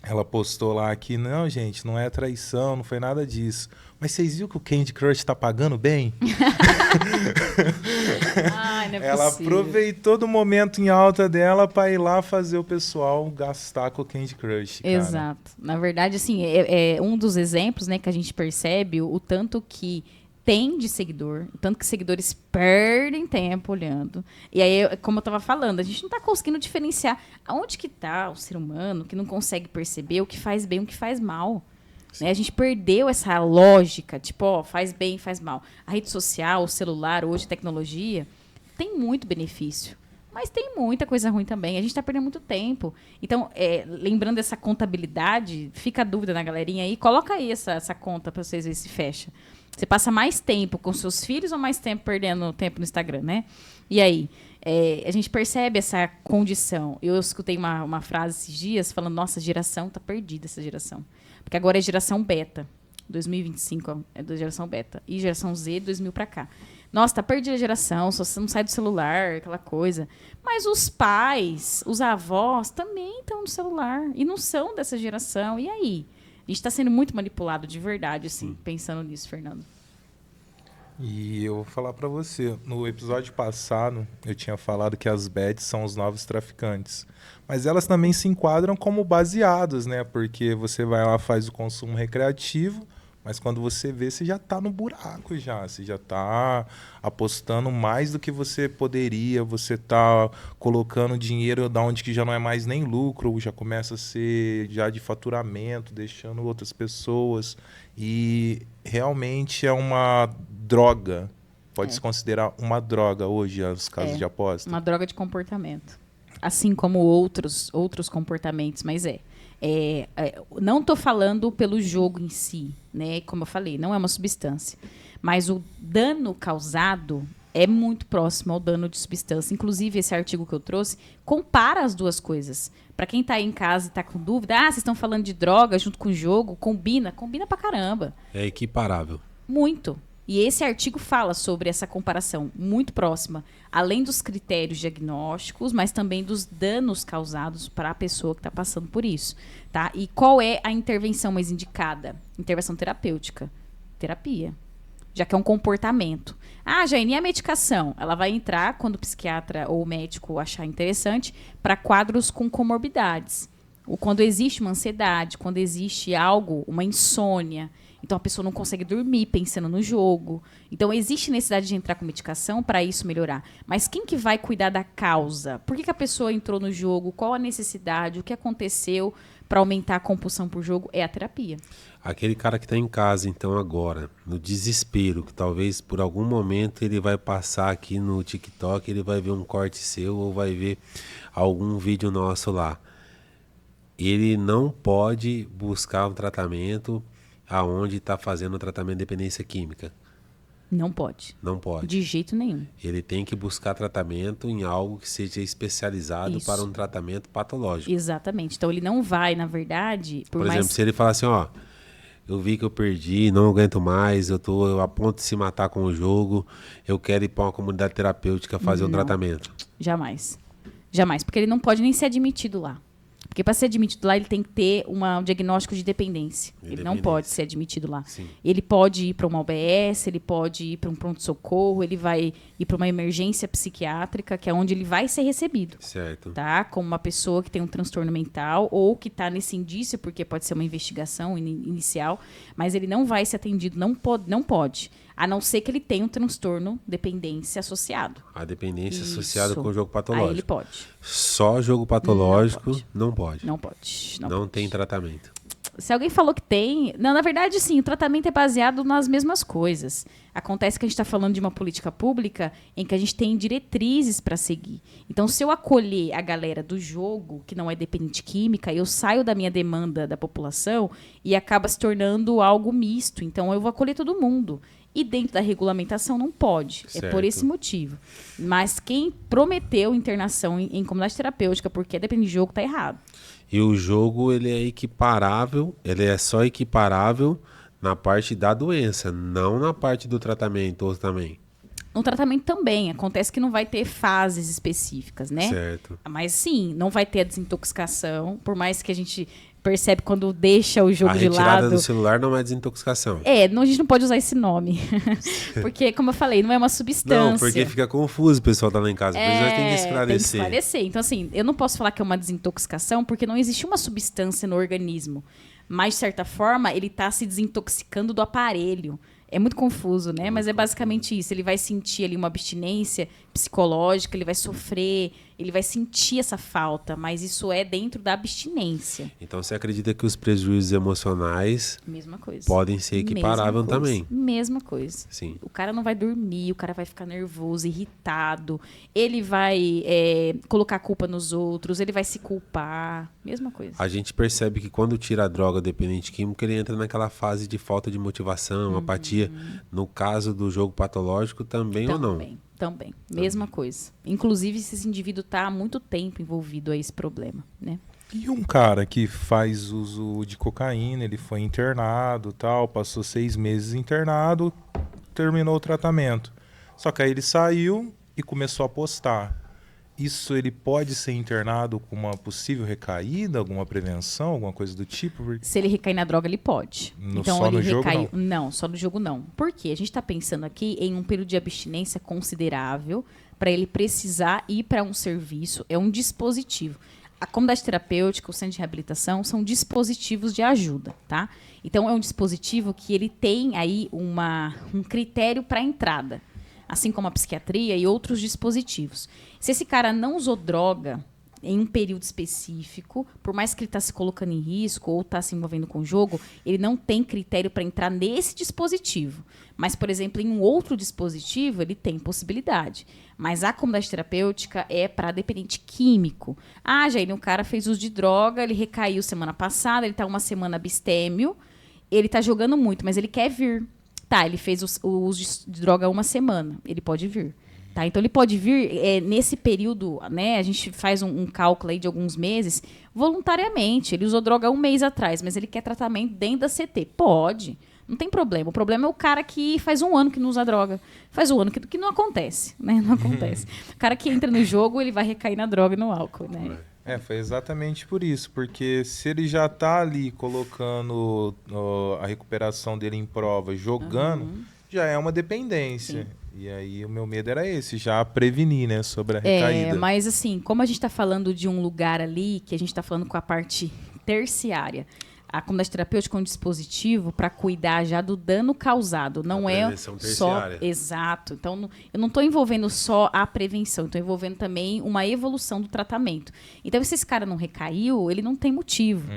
Ela postou lá que, não, gente, não é traição, não foi nada disso. Mas vocês viram que o Candy Crush tá pagando bem? Ai, não é ela possível. aproveitou do momento em alta dela para ir lá fazer o pessoal gastar com o Candy Crush, cara. Exato. Na verdade, assim, é um dos exemplos, né, que a gente percebe o tanto que tem de seguidor, o tanto que seguidores perdem tempo olhando. E aí, como eu estava falando, a gente não está conseguindo diferenciar aonde que está o ser humano que não consegue perceber o que faz bem e o que faz mal. Né? A gente perdeu essa lógica, tipo, faz bem, faz mal. A rede social, o celular, hoje, tecnologia, tem muito benefício. Mas tem muita coisa ruim também. A gente está perdendo muito tempo. Então, lembrando dessa contabilidade, fica a dúvida na galerinha aí, coloca aí essa conta para vocês verem se fecha. Você passa mais tempo com seus filhos ou mais tempo perdendo tempo no Instagram, né? E aí? A gente percebe essa condição. Eu escutei uma frase esses dias falando, nossa, geração tá perdida, essa geração. Porque agora é geração beta. 2025 é da geração beta. E geração Z, 2000 pra cá. Nossa, tá perdida a geração, só você não sai do celular, aquela coisa. Mas os pais, os avós também estão no celular e não são dessa geração. E aí? A gente está sendo muito manipulado de verdade, assim, pensando nisso, Fernando. E eu vou falar pra você, no episódio passado eu tinha falado que as bets são os novos traficantes, mas elas também se enquadram como baseados, né? Porque você vai lá, faz o consumo recreativo, mas quando você vê, você já tá no buraco já, você já tá apostando mais do que você poderia, você tá colocando dinheiro da onde que já não é mais nem lucro, já começa a ser já de faturamento, deixando outras pessoas, e realmente é uma droga, pode-se considerar uma droga hoje as casas de aposta? Uma droga de comportamento, assim como outros comportamentos, mas não estou falando pelo jogo em si, né? Como eu falei, não é uma substância. Mas o dano causado é muito próximo ao dano de substância. Inclusive, esse artigo que eu trouxe compara as duas coisas. Para quem está aí em casa e está com dúvida, vocês estão falando de droga junto com o jogo, combina pra caramba. É equiparável. Muito. E esse artigo fala sobre essa comparação muito próxima, além dos critérios diagnósticos, mas também dos danos causados para a pessoa que está passando por isso. Tá? E qual é a intervenção mais indicada? Intervenção terapêutica. Terapia. Já que é um comportamento. Jane, e a medicação? Ela vai entrar, quando o psiquiatra ou o médico achar interessante, para quadros com comorbidades. Ou quando existe uma ansiedade, quando existe algo, uma insônia. Então, a pessoa não consegue dormir pensando no jogo. Então, existe necessidade de entrar com medicação para isso melhorar. Mas quem que vai cuidar da causa? Por que a pessoa entrou no jogo? Qual a necessidade? O que aconteceu para aumentar a compulsão por jogo? É a terapia. Aquele cara que está em casa, então, agora, no desespero, que talvez por algum momento ele vai passar aqui no TikTok, ele vai ver um corte seu ou vai ver algum vídeo nosso lá. Ele não pode buscar um tratamento aonde está fazendo o tratamento de dependência química. Não pode. Não pode. De jeito nenhum. Ele tem que buscar tratamento em algo que seja especializado para um tratamento patológico. Exatamente. Então ele não vai, na verdade... Por exemplo, se ele falar assim, eu vi que eu perdi, não aguento mais, eu tô a ponto de se matar com o jogo, eu quero ir para uma comunidade terapêutica fazer um tratamento. Jamais. Jamais. Porque ele não pode nem ser admitido lá. Porque para ser admitido lá, ele tem que ter um diagnóstico de dependência. Ele não pode ser admitido lá. Sim. Ele pode ir para uma UBS, ele pode ir para um pronto-socorro, ele vai ir para uma emergência psiquiátrica, que é onde ele vai ser recebido. Certo. Tá? Como uma pessoa que tem um transtorno mental ou que está nesse indício, porque pode ser uma investigação inicial, mas ele não vai ser atendido, não pode. A não ser que ele tenha um transtorno dependência associado. A dependência associada com o jogo patológico. Aí ele pode. Só jogo patológico não pode. Não pode. Não tem tratamento. Se alguém falou que tem... Não, na verdade, sim, o tratamento é baseado nas mesmas coisas. Acontece que a gente está falando de uma política pública em que a gente tem diretrizes para seguir. Então, se eu acolher a galera do jogo, que não é dependente química, eu saio da minha demanda da população e acaba se tornando algo misto. Então, eu vou acolher todo mundo. E dentro da regulamentação não pode. Certo. É por esse motivo. Mas quem prometeu internação em comunidade terapêutica porque depende de jogo, está errado. E o jogo, ele é equiparável, ele é só equiparável na parte da doença, não na parte do tratamento ou também. No tratamento também. Acontece que não vai ter fases específicas, né? Certo. Mas sim, não vai ter a desintoxicação, por mais que a gente percebe quando deixa o jogo de lado. A retirada do celular não é desintoxicação. A gente não pode usar esse nome. Porque, como eu falei, não é uma substância. Não, porque fica confuso o pessoal tá lá em casa. Por isso nós temos que esclarecer. Tem que esclarecer. Então, assim, eu não posso falar que é uma desintoxicação porque não existe uma substância no organismo. Mas, de certa forma, ele está se desintoxicando do aparelho. É muito confuso, né? Mas é basicamente isso. Ele vai sentir ali uma abstinência psicológica, ele vai sofrer, ele vai sentir essa falta, mas isso é dentro da abstinência. Então você acredita que os prejuízos emocionais Mesma coisa. podem ser equiparáveis também? Mesma coisa. Sim. O cara não vai dormir, o cara vai ficar nervoso, irritado, ele vai colocar a culpa nos outros, ele vai se culpar. Mesma coisa. A gente percebe que quando tira a droga dependente químico, ele entra naquela fase de falta de motivação, apatia. No caso do jogo patológico, também ou não? Também. Mesma coisa. Inclusive, se esse indivíduo está há muito tempo envolvido a esse problema, né? E um cara que faz uso de cocaína, ele foi internado, tal, passou 6 meses internado, terminou o tratamento. Só que aí ele saiu e começou a apostar. Isso ele pode ser internado com uma possível recaída, alguma prevenção, alguma coisa do tipo? Se ele recair na droga, ele pode. Então, só ele no jogo, recaiu. não? Não, só no jogo não. Por quê? A gente está pensando aqui em um período de abstinência considerável para ele precisar ir para um serviço. É um dispositivo. A comunidade terapêutica, o centro de reabilitação, são dispositivos de ajuda, tá? Então, é um dispositivo que ele tem aí um critério para entrada, assim como a psiquiatria e outros dispositivos. Se esse cara não usou droga em um período específico, por mais que ele está se colocando em risco ou está se envolvendo com o jogo, ele não tem critério para entrar nesse dispositivo. Mas, por exemplo, em um outro dispositivo, ele tem possibilidade. Mas a comunidade terapêutica é para dependente químico. Ah, Jair, o cara fez uso de droga, ele recaiu semana passada, ele está uma semana abstêmio, ele está jogando muito, mas ele quer vir. Tá, ele fez o uso de droga 1 semana, ele pode vir. Tá, então ele pode vir nesse período, né? A gente faz um cálculo aí de alguns meses, voluntariamente. Ele usou droga 1 mês atrás, mas ele quer tratamento dentro da CT. Pode, não tem problema. O problema é o cara que faz 1 ano que não usa droga. Faz 1 ano que não acontece, né? Não acontece. O cara que entra no jogo, ele vai recair na droga e no álcool, né? Foi exatamente por isso, porque se ele já está ali colocando a recuperação dele em prova, jogando, já é uma dependência. Sim. E aí o meu medo era esse, já prevenir, né, sobre a recaída. Mas assim, como a gente está falando de um lugar ali, que a gente está falando com a parte terciária, a comunidade terapêutica é um dispositivo para cuidar já do dano causado, não é só... terciária. Exato. Então, eu não estou envolvendo só a prevenção, estou envolvendo também uma evolução do tratamento. Então, se esse cara não recaiu, ele não tem motivo.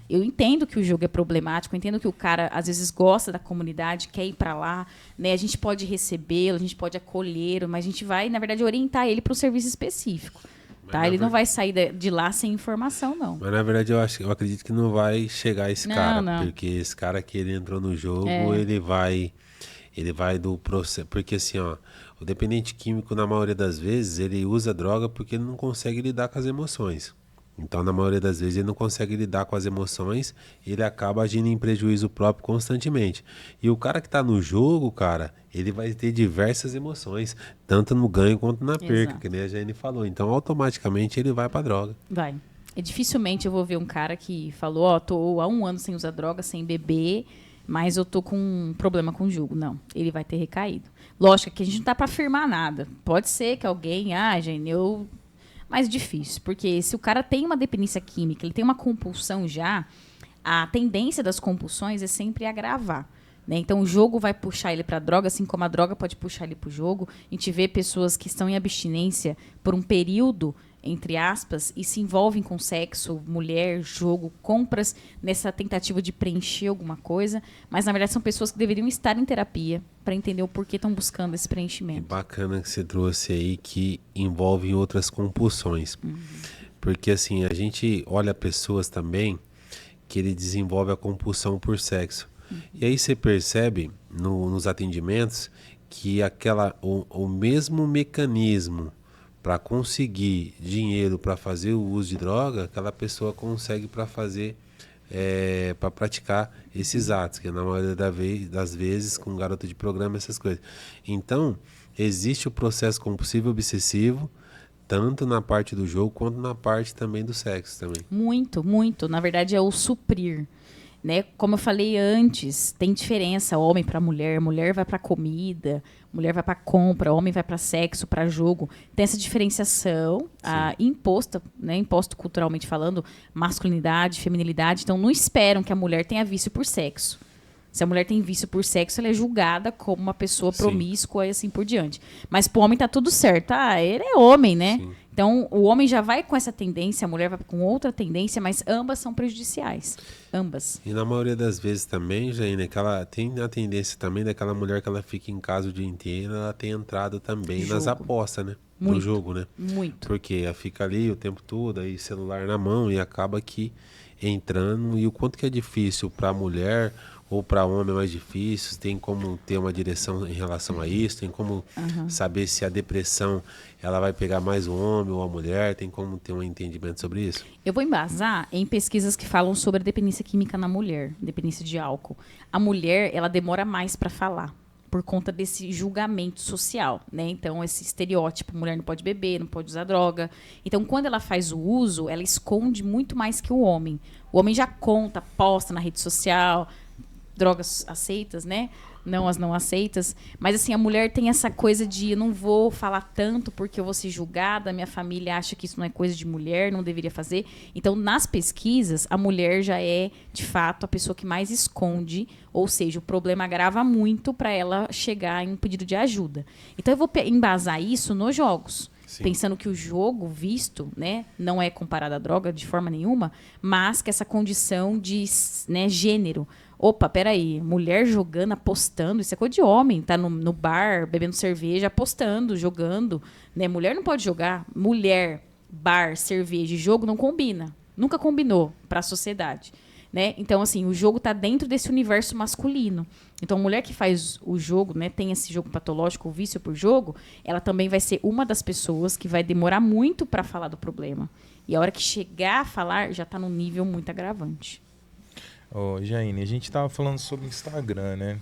Eu entendo que o jogo é problemático, eu entendo que o cara, às vezes, gosta da comunidade, quer ir para lá, né? A gente pode recebê-lo, a gente pode acolhê-lo, mas a gente vai, na verdade, orientar ele para um serviço específico. Tá? Ele não vai sair de lá sem informação, não. Mas, na verdade, eu acredito que não vai chegar esse cara. Não. Porque esse cara que ele entrou no jogo, ele vai do processo. Porque, assim, ó, o dependente químico, na maioria das vezes, ele usa droga porque ele não consegue lidar com as emoções. Então, na maioria das vezes, ele não consegue lidar com as emoções e ele acaba agindo em prejuízo próprio constantemente. E o cara que está no jogo, cara, ele vai ter diversas emoções, tanto no ganho quanto na perca, que nem a Jane falou. Então, automaticamente, ele vai pra droga. Vai. E dificilmente eu vou ver um cara que falou, tô há 1 ano sem usar droga, sem beber, mas eu tô com um problema com o jogo. Não, ele vai ter recaído. Lógico que a gente não tá para afirmar nada. Pode ser que alguém, Jane, mais difícil, porque se o cara tem uma dependência química, ele tem uma compulsão já, a tendência das compulsões é sempre agravar. Né? Então, o jogo vai puxar ele para a droga, assim como a droga pode puxar ele para o jogo. A gente vê pessoas que estão em abstinência por um período, entre aspas, e se envolvem com sexo, mulher, jogo, compras, nessa tentativa de preencher alguma coisa. Mas, na verdade, são pessoas que deveriam estar em terapia para entender o porquê estão buscando esse preenchimento. Bacana que você trouxe aí que envolve outras compulsões. Porque, assim, a gente olha pessoas também que ele desenvolve a compulsão por sexo. E aí você percebe nos atendimentos que o mesmo mecanismo para conseguir dinheiro para fazer o uso de droga, aquela pessoa consegue para fazer, para praticar esses atos, que na maioria das vezes com garota de programa, essas coisas. Então, existe o processo compulsivo obsessivo, tanto na parte do jogo quanto na parte também do sexo também. Muito, muito. Na verdade, é o suprir. Né? Como eu falei antes, tem diferença homem para mulher vai para comida, mulher vai para compra, homem vai para sexo, para jogo. Tem essa diferenciação imposta, né? Imposto culturalmente falando, masculinidade, feminilidade. Então, não esperam que a mulher tenha vício por sexo. Se a mulher tem vício por sexo, ela é julgada como uma pessoa promíscua e assim por diante. Mas pro homem tá tudo certo. Ele é homem, né? Sim. Então, o homem já vai com essa tendência, a mulher vai com outra tendência, mas ambas são prejudiciais. Ambas. E na maioria das vezes também, Jaine, que ela tem a tendência também daquela mulher que ela fica em casa o dia inteiro, ela tem entrado também nas apostas, né? Muito, do jogo, né? Muito. Porque ela fica ali o tempo todo, aí celular na mão, e acaba que entrando. E o quanto que é difícil para a mulher ou para homem é mais difícil? Tem como ter uma direção em relação a isso? Tem como saber se a depressão ela vai pegar mais o homem ou a mulher? Tem como ter um entendimento sobre isso? Eu vou embasar em pesquisas que falam sobre a dependência química na mulher, dependência de álcool. A mulher, ela demora mais para falar, por conta desse julgamento social, né? Então, esse estereótipo, mulher não pode beber, não pode usar droga. Então, quando ela faz o uso, ela esconde muito mais que o homem. O homem já conta, posta na rede social, drogas aceitas, né? Não as não aceitas. Mas, assim, a mulher tem essa coisa de eu não vou falar tanto porque eu vou ser julgada, minha família acha que isso não é coisa de mulher, não deveria fazer. Então, nas pesquisas, a mulher já é, de fato, a pessoa que mais esconde, ou seja, o problema agrava muito para ela chegar em um pedido de ajuda. Então, eu vou embasar isso nos jogos. Sim. Pensando que o jogo visto, né, não é comparado à droga de forma nenhuma, mas que essa condição de, né, gênero. Opa, peraí, mulher jogando, apostando, isso é coisa de homem, tá no bar, bebendo cerveja, apostando, jogando, né? Mulher não pode jogar. Mulher, bar, cerveja e jogo não combina. Nunca combinou para a sociedade, né? Então, assim, o jogo tá dentro desse universo masculino. Então, a mulher que faz o jogo, né, tem esse jogo patológico, o vício por jogo, ela também vai ser uma das pessoas que vai demorar muito para falar do problema. E a hora que chegar a falar, já tá num nível muito agravante. Ô, Jaine, a gente estava falando sobre o Instagram, né?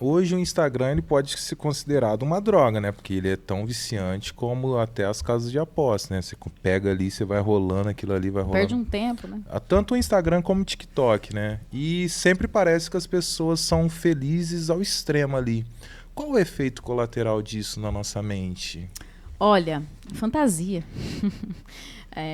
Hoje o Instagram ele pode ser considerado uma droga, né? Porque ele é tão viciante como até as casas de aposta, né? Você pega ali, você vai rolando aquilo ali, vai rolando. Perde um tempo, né? Tanto o Instagram como o TikTok, né? E sempre parece que as pessoas são felizes ao extremo ali. Qual o efeito colateral disso na nossa mente? Olha, fantasia.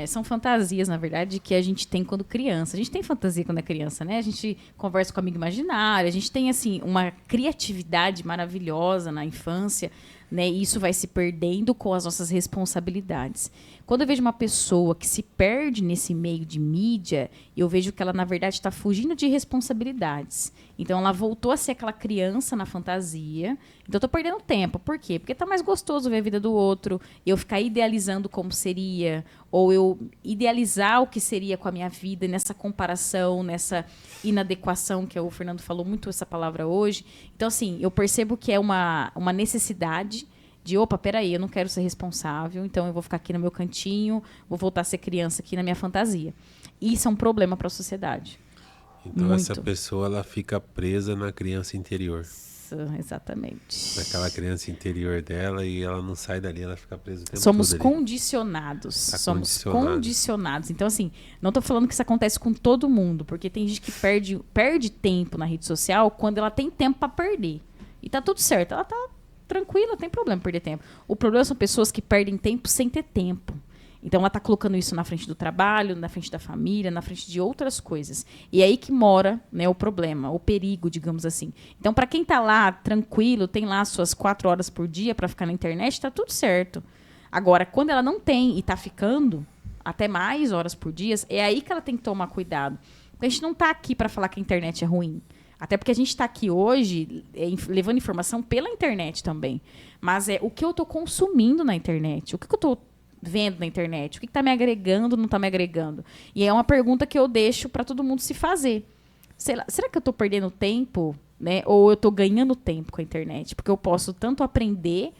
São fantasias, na verdade, que a gente tem quando criança. A gente tem fantasia quando é criança, né? A gente conversa com amigo imaginário, a gente tem, assim, uma criatividade maravilhosa na infância, né? E isso vai se perdendo com as nossas responsabilidades. Quando eu vejo uma pessoa que se perde nesse meio de mídia, eu vejo que ela, na verdade, está fugindo de responsabilidades. Então, ela voltou a ser aquela criança na fantasia. Então, eu tô perdendo tempo. Por quê? Porque tá mais gostoso ver a vida do outro, eu ficar idealizando como seria, ou eu idealizar o que seria com a minha vida, nessa comparação, nessa inadequação, que o Fernando falou muito essa palavra hoje. Então, assim, eu percebo que é uma necessidade de, opa, peraí, eu não quero ser responsável, então eu vou ficar aqui no meu cantinho, vou voltar a ser criança aqui na minha fantasia. E isso é um problema para a sociedade. Então, muito. Essa pessoa ela fica presa na criança interior. Isso, exatamente. Naquela criança interior dela e ela não sai dali, ela fica presa o tempo Somos todo condicionados. Somos condicionado. condicionados. Então, assim, não estou falando que isso acontece com todo mundo, porque tem gente que perde tempo na rede social quando ela tem tempo para perder. E tá tudo certo, ela tá tranquila, não tem problema perder tempo. O problema são pessoas que perdem tempo sem ter tempo. Então, ela está colocando isso na frente do trabalho, na frente da família, na frente de outras coisas. E é aí que mora, né, o problema, o perigo, digamos assim. Então, para quem está lá tranquilo, tem lá suas 4 horas por dia para ficar na internet, está tudo certo. Agora, quando ela não tem e está ficando até mais horas por dia, é aí que ela tem que tomar cuidado. Porque a gente não está aqui para falar que a internet é ruim. Até porque a gente está aqui hoje levando informação pela internet também. Mas é o que eu estou consumindo na internet, o que eu estou vendo na internet, o que está me agregando, não está me agregando. E é uma pergunta que eu deixo para todo mundo se fazer. Será que eu estou perdendo tempo, né? Ou eu estou ganhando tempo com a internet? Porque eu posso tanto aprender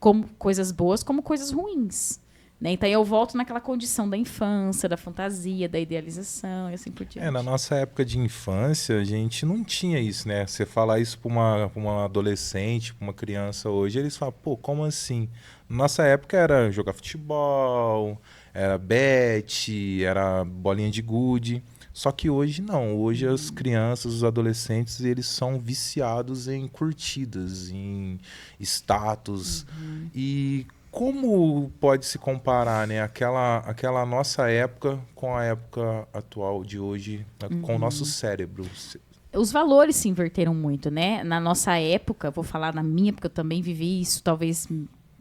como coisas boas como coisas ruins. Né? Então eu volto naquela condição da infância, da fantasia, da idealização e assim por diante. Na nossa época de infância, a gente não tinha isso, né? Você falar isso para uma adolescente, para uma criança hoje, eles falam, pô, como assim? Nossa época era jogar futebol, era bete, era bolinha de gude. Só que hoje não. Hoje as crianças, os adolescentes, eles são viciados em curtidas, em status. E como pode se comparar, né, aquela nossa época com a época atual de hoje, com o nosso cérebro? Os valores se inverteram muito, né? Na nossa época, vou falar na minha, porque eu também vivi isso, talvez,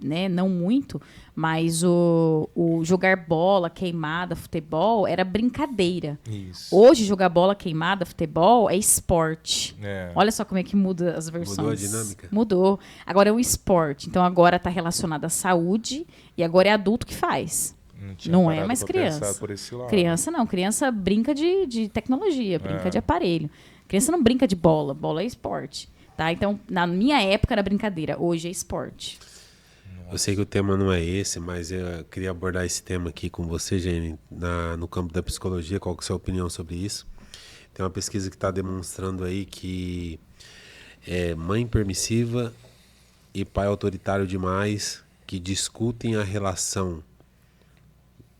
né, não muito, mas o jogar bola, queimada, futebol, era brincadeira. Isso. Hoje, jogar bola, queimada, futebol é esporte. É. Olha só como é que muda as versões. Mudou a dinâmica? Mudou. Agora é um esporte. Então, agora está relacionado à saúde e agora é adulto que faz. tinha Não é parado mais pra criança. pensar por esse lado. Criança não, criança brinca de tecnologia, brinca de aparelho. Criança não brinca de bola, bola é esporte. Tá? Então, na minha época era brincadeira, hoje é esporte. Eu sei que o tema não é esse, mas eu queria abordar esse tema aqui com você, Jenny, no campo da psicologia. Qual que é a sua opinião sobre isso? Tem uma pesquisa que está demonstrando aí que mãe permissiva e pai autoritário demais que discutem a relação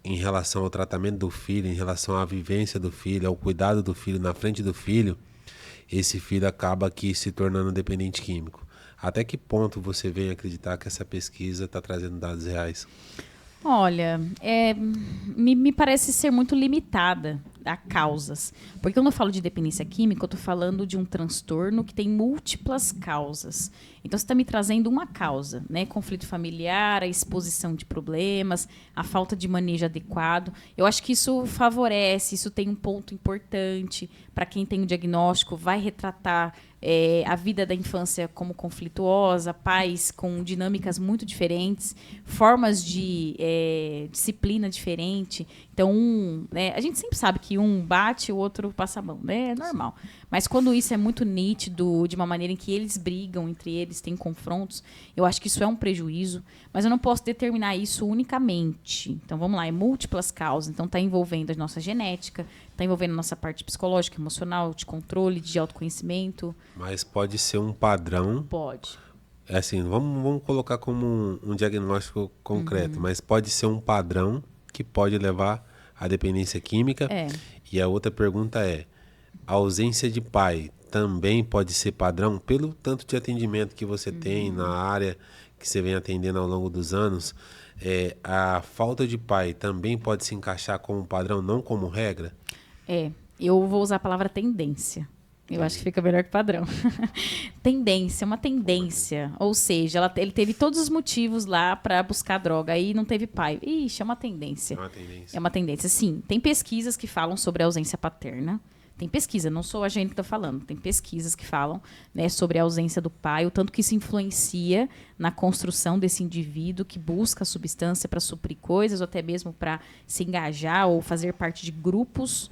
em relação ao tratamento do filho, em relação à vivência do filho, ao cuidado do filho, na frente do filho, esse filho acaba aqui se tornando dependente químico. Até que ponto você vem acreditar que essa pesquisa está trazendo dados reais? Olha, me parece ser muito limitada a causas. Porque quando eu falo de dependência química, eu estou falando de um transtorno que tem múltiplas causas. Então, você está me trazendo uma causa, né? Conflito familiar, a exposição de problemas, a falta de manejo adequado. Eu acho que isso favorece, isso tem um ponto importante para quem tem o diagnóstico, vai retratar a vida da infância como conflituosa, pais com dinâmicas muito diferentes, formas de disciplina diferente. Então, a gente sempre sabe que um bate, o outro passa a mão, né? É normal. Mas quando isso é muito nítido, de uma maneira em que eles brigam entre eles, têm confrontos, eu acho que isso é um prejuízo. Mas eu não posso determinar isso unicamente. Então, vamos lá, é múltiplas causas. Então, está envolvendo a nossa genética, está envolvendo a nossa parte psicológica, emocional, de controle, de autoconhecimento. Mas pode ser um padrão. Pode. Assim, vamos colocar como um diagnóstico concreto, mas pode ser um padrão que pode levar à dependência química. E a outra pergunta é, a ausência de pai também pode ser padrão? Pelo tanto de atendimento que você tem na área que você vem atendendo ao longo dos anos, a falta de pai também pode se encaixar como padrão, não como regra? Eu vou usar a palavra tendência. Eu acho que fica melhor que padrão. Tendência, uma tendência. Ou seja, ele teve todos os motivos lá para buscar droga. Aí não teve pai. Ixi, é uma tendência. É uma tendência, sim. Tem pesquisas que falam sobre a ausência paterna. Tem pesquisa, não sou a gente que está falando. Tem pesquisas que falam, né, sobre a ausência do pai, o tanto que isso influencia na construção desse indivíduo que busca a substância para suprir coisas, ou até mesmo para se engajar ou fazer parte de grupos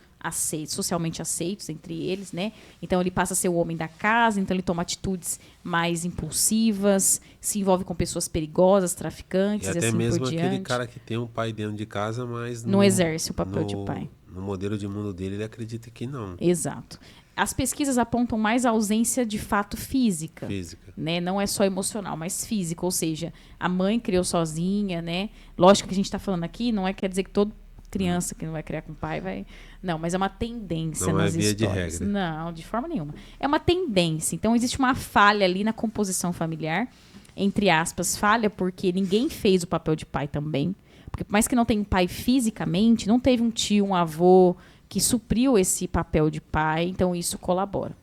socialmente aceitos entre eles, né? Então ele passa a ser o homem da casa, então ele toma atitudes mais impulsivas, se envolve com pessoas perigosas, traficantes e até assim mesmo por diante. aquele cara que tem um pai dentro de casa, mas não exerce o papel de pai. No modelo de mundo dele, ele acredita que não. Exato. As pesquisas apontam mais a ausência de fato física. Né? Não é só emocional, mas física. Ou seja, a mãe criou sozinha, né? Lógico que a gente está falando aqui, não quer dizer que toda criança que não vai criar com pai vai... Não, mas é uma tendência nas histórias. Não é via de regra. Não, de forma nenhuma. É uma tendência. Então, existe uma falha ali na composição familiar, entre aspas, falha porque ninguém fez o papel de pai também. Porque por mais que não tenha um pai fisicamente, não teve um tio, um avô que supriu esse papel de pai, então isso colabora.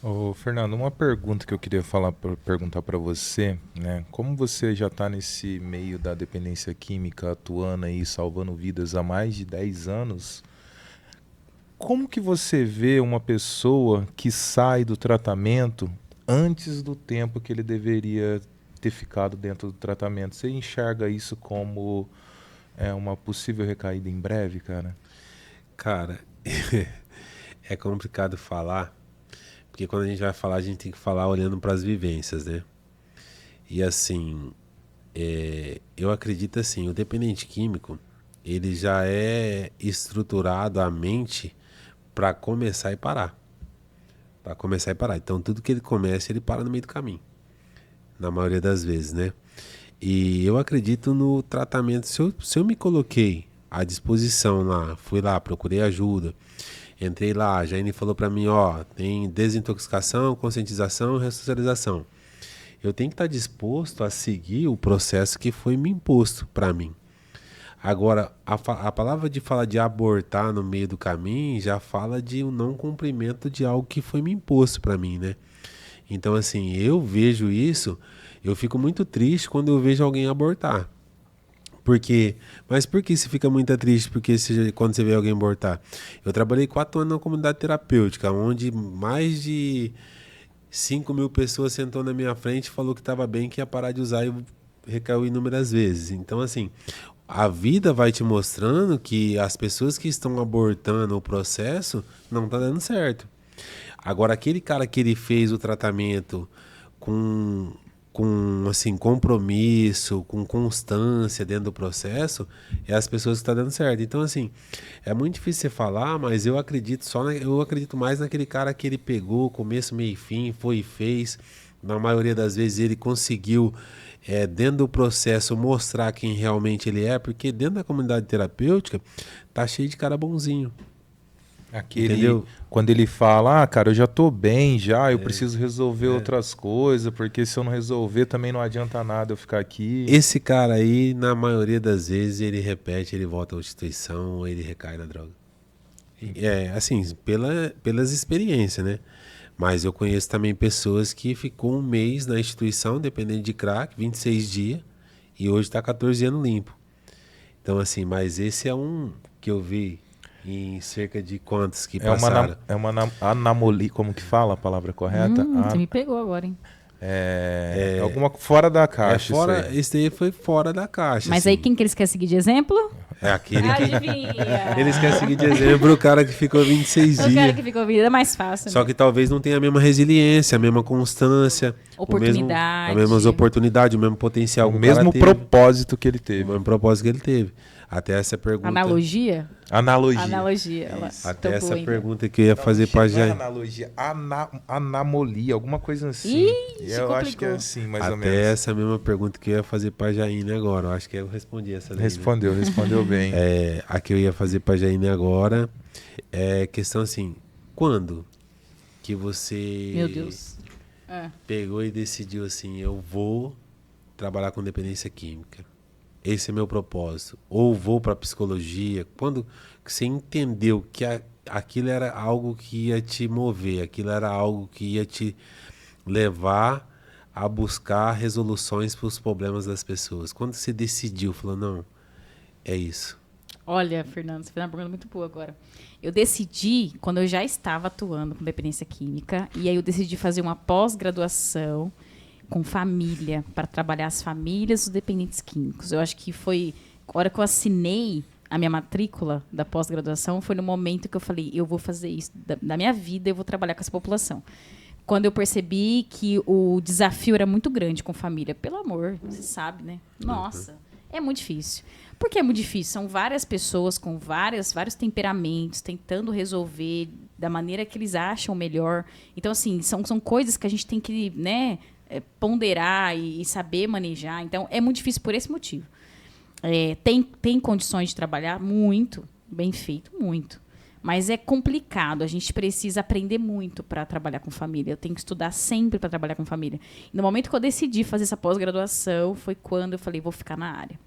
Ô, Fernando, uma pergunta que eu queria perguntar para você, né? Como você já está nesse meio da dependência química, atuando aí, salvando vidas há mais de 10 anos, como que você vê uma pessoa que sai do tratamento antes do tempo que ele deveria ter ficado dentro do tratamento? Você enxerga isso como uma possível recaída em breve, cara? Cara, é complicado falar, porque quando a gente vai falar, a gente tem que falar olhando para as vivências, né? E assim, eu acredito assim, o dependente químico, ele já é estruturado a mente para começar e parar. Para começar e parar. Então, tudo que ele começa, ele para no meio do caminho. Na maioria das vezes, né? E eu acredito no tratamento. Se eu me coloquei à disposição lá, fui lá, procurei ajuda, entrei lá, a Jaine falou para mim, tem desintoxicação, conscientização, ressocialização. Eu tenho que estar disposto a seguir o processo que foi me imposto para mim. Agora, a palavra de falar de abortar no meio do caminho já fala de um não cumprimento de algo que foi me imposto para mim, né? Então, assim, eu vejo isso, eu fico muito triste quando eu vejo alguém abortar. Mas por que você fica muito triste quando você vê alguém abortar? Eu trabalhei 4 anos na comunidade terapêutica, onde mais de 5.000 pessoas sentou na minha frente e falou que estava bem, que ia parar de usar e recaiu inúmeras vezes. Então, assim, a vida vai te mostrando que as pessoas que estão abortando o processo não tá dando certo. Agora, aquele cara que ele fez o tratamento com assim, compromisso, com constância dentro do processo, é as pessoas que estão dando certo. Então, assim, é muito difícil você falar, mas eu acredito eu acredito mais naquele cara que ele pegou começo, meio e fim, foi e fez. Na maioria das vezes ele conseguiu, dentro do processo, mostrar quem realmente ele é, porque dentro da comunidade terapêutica tá cheio de cara bonzinho. Entendeu? Quando ele fala, cara, eu já tô bem já, eu preciso resolver outras coisas, porque se eu não resolver também não adianta nada eu ficar aqui. Esse cara aí, na maioria das vezes, ele repete, ele volta à instituição, ou ele recai na droga. Assim, pelas experiências, né? Mas eu conheço também pessoas que ficou um mês na instituição, dependendo de crack, 26 dias, e hoje tá 14 anos limpo. Então, assim, mas esse é um que eu vi em cerca de quantos que passaram? É uma anamolia, como que fala a palavra correta? Você me pegou agora, hein? Alguma fora da caixa. Esse daí foi fora da caixa. Mas assim. aí quem que eles querem seguir de exemplo? É aquele que... Adivinha! Eles querem seguir de exemplo o cara que ficou 26 dias. O cara que ficou vida é mais fácil. Só que talvez não tenha a mesma resiliência, a mesma constância. Oportunidade. A mesma oportunidade, o mesmo potencial. O mesmo propósito que ele teve. O mesmo propósito que ele teve. Até essa pergunta... Analogia. Até essa pergunta que eu ia fazer pra Jaine. Analogia, anamolia, alguma coisa assim. Eu acho que é assim, mais ou menos. Até essa mesma pergunta que eu ia fazer pra Jaine agora. Eu acho que eu respondi essa daí. Respondeu bem. A que eu ia fazer pra Jaine agora é questão assim, quando que você... Meu Deus. Pegou e decidiu assim, eu vou trabalhar com dependência química. Esse é meu propósito. Ou vou para psicologia. Quando você entendeu que aquilo era algo que ia te mover, aquilo era algo que ia te levar a buscar resoluções para os problemas das pessoas. Quando você decidiu, falou, não, é isso. Olha, Fernando, você fez uma pergunta muito boa agora. Eu decidi, quando eu já estava atuando com dependência química, e aí eu decidi fazer uma pós-graduação com família, para trabalhar as famílias dos dependentes químicos. Eu acho que foi a hora que eu assinei a minha matrícula da pós-graduação, foi no momento que eu falei, eu vou fazer isso da minha vida, eu vou trabalhar com essa população. Quando eu percebi que o desafio era muito grande com família, pelo amor, você sabe, né? Nossa, é muito difícil. Por que é muito difícil? São várias pessoas com vários temperamentos, tentando resolver da maneira que eles acham melhor. Então, assim, são coisas que a gente tem que, né, ponderar e saber manejar. Então, é muito difícil por esse motivo. Tem condições de trabalhar muito, bem feito, muito. Mas é complicado, a gente precisa aprender muito para trabalhar com família. Eu tenho que estudar sempre para trabalhar com família. E no momento que eu decidi fazer essa pós-graduação, foi quando eu falei, vou ficar na área.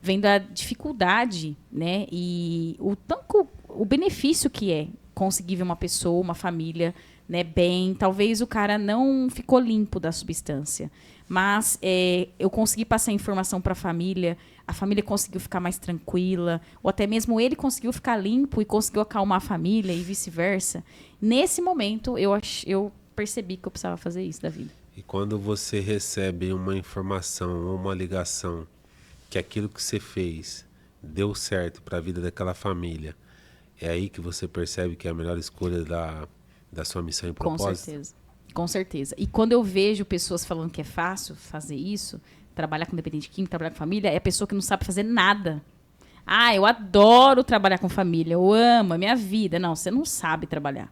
Vendo a dificuldade, né, e o benefício que é conseguir ver uma pessoa, uma família, né, bem. Talvez o cara não ficou limpo da substância, mas eu consegui passar informação para a família conseguiu ficar mais tranquila, ou até mesmo ele conseguiu ficar limpo e conseguiu acalmar a família e vice-versa. Nesse momento, eu percebi que eu precisava fazer isso da vida. E quando você recebe uma informação ou uma ligação que aquilo que você fez deu certo para a vida daquela família, é aí que você percebe que é a melhor escolha da sua missão e propósito? Com certeza. E quando eu vejo pessoas falando que é fácil fazer isso, trabalhar com dependente químico, trabalhar com família, é pessoa que não sabe fazer nada. Eu adoro trabalhar com família, eu amo, é minha vida. Não, você não sabe trabalhar.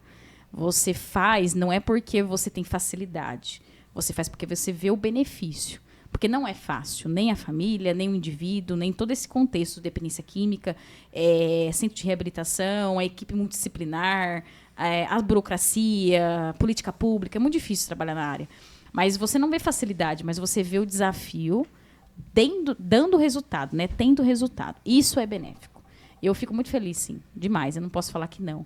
Você faz, não é porque você tem facilidade. Você faz porque você vê o benefício. Porque não é fácil, nem a família, nem o indivíduo, nem todo esse contexto de dependência química, centro de reabilitação, a equipe multidisciplinar, a burocracia, política pública. É muito difícil trabalhar na área. Mas você não vê facilidade, mas você vê o desafio dando resultado, né? Tendo resultado. Isso é benéfico. Eu fico muito feliz, sim, demais. Eu não posso falar que não.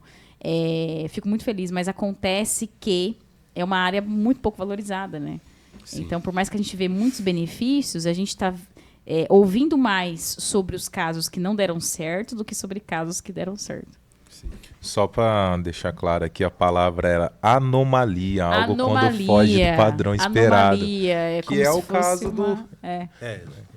Fico muito feliz, mas acontece que é uma área muito pouco valorizada, né? Sim. Então, por mais que a gente vê muitos benefícios, a gente está ouvindo mais sobre os casos que não deram certo do que sobre casos que deram certo. Só para deixar claro aqui, a palavra era anomalia, algo quando Anomalia. foge do padrão esperado. Anomalia, é Que como é se o fosse caso uma- do... é.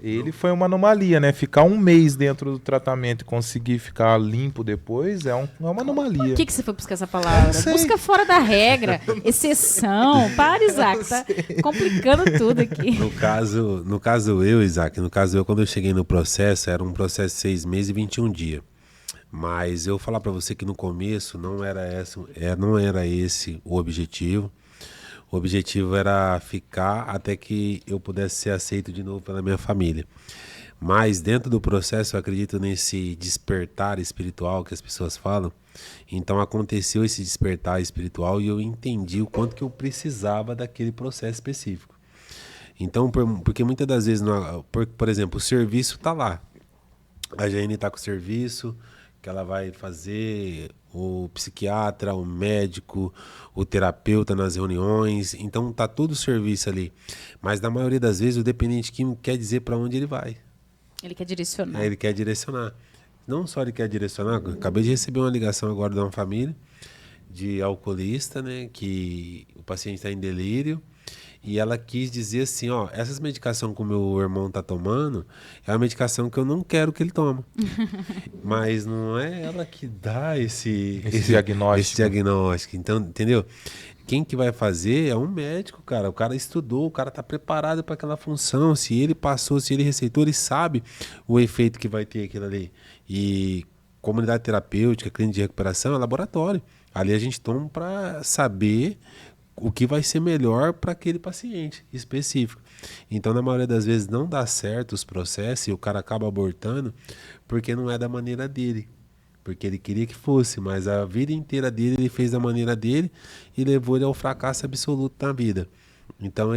Ele foi uma anomalia, né? Ficar um mês dentro do tratamento e conseguir ficar limpo depois é uma anomalia. Por que você foi buscar essa palavra? Eu sei. Busca fora da regra, exceção. Para, Isaac, tá complicando tudo aqui. No caso eu, Isaac, quando eu cheguei no processo, era um processo de 6 meses e 21 dias. Mas eu falar para você que no começo não era esse o objetivo. O objetivo era ficar até que eu pudesse ser aceito de novo pela minha família. Mas dentro do processo eu acredito nesse despertar espiritual que as pessoas falam. Então aconteceu esse despertar espiritual e eu entendi o quanto que eu precisava daquele processo específico. Então, porque muitas das vezes, por exemplo, o serviço está lá. A Jane está com o serviço que ela vai fazer, o psiquiatra, o médico, o terapeuta nas reuniões. Então tá todo o serviço ali. Mas na maioria das vezes o dependente químico quer dizer para onde ele vai. Ele quer direcionar. Ele quer direcionar. Não só ele quer direcionar, acabei de receber uma ligação agora de uma família de alcoolista, né, que o paciente está em delírio. E ela quis dizer assim, ó, essas medicações que o meu irmão tá tomando é uma medicação que eu não quero que ele tome. Mas não é ela que dá esse diagnóstico. Esse diagnóstico. Então, entendeu? Quem que vai fazer é um médico, cara. O cara estudou, o cara tá preparado para aquela função. Se ele passou, se ele receitou, ele sabe o efeito que vai ter aquilo ali. E comunidade terapêutica, clínica de recuperação, é laboratório. Ali a gente toma para saber o que vai ser melhor para aquele paciente específico. Então, na maioria das vezes, não dá certo os processos e o cara acaba abortando porque não é da maneira dele. Porque ele queria que fosse, mas a vida inteira dele ele fez da maneira dele e levou ele ao fracasso absoluto na vida. Então,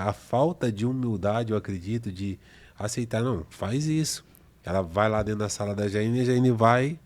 a falta de humildade, eu acredito, de aceitar, não, faz isso. Ela vai lá dentro da sala da Jaine e a Jaine vai...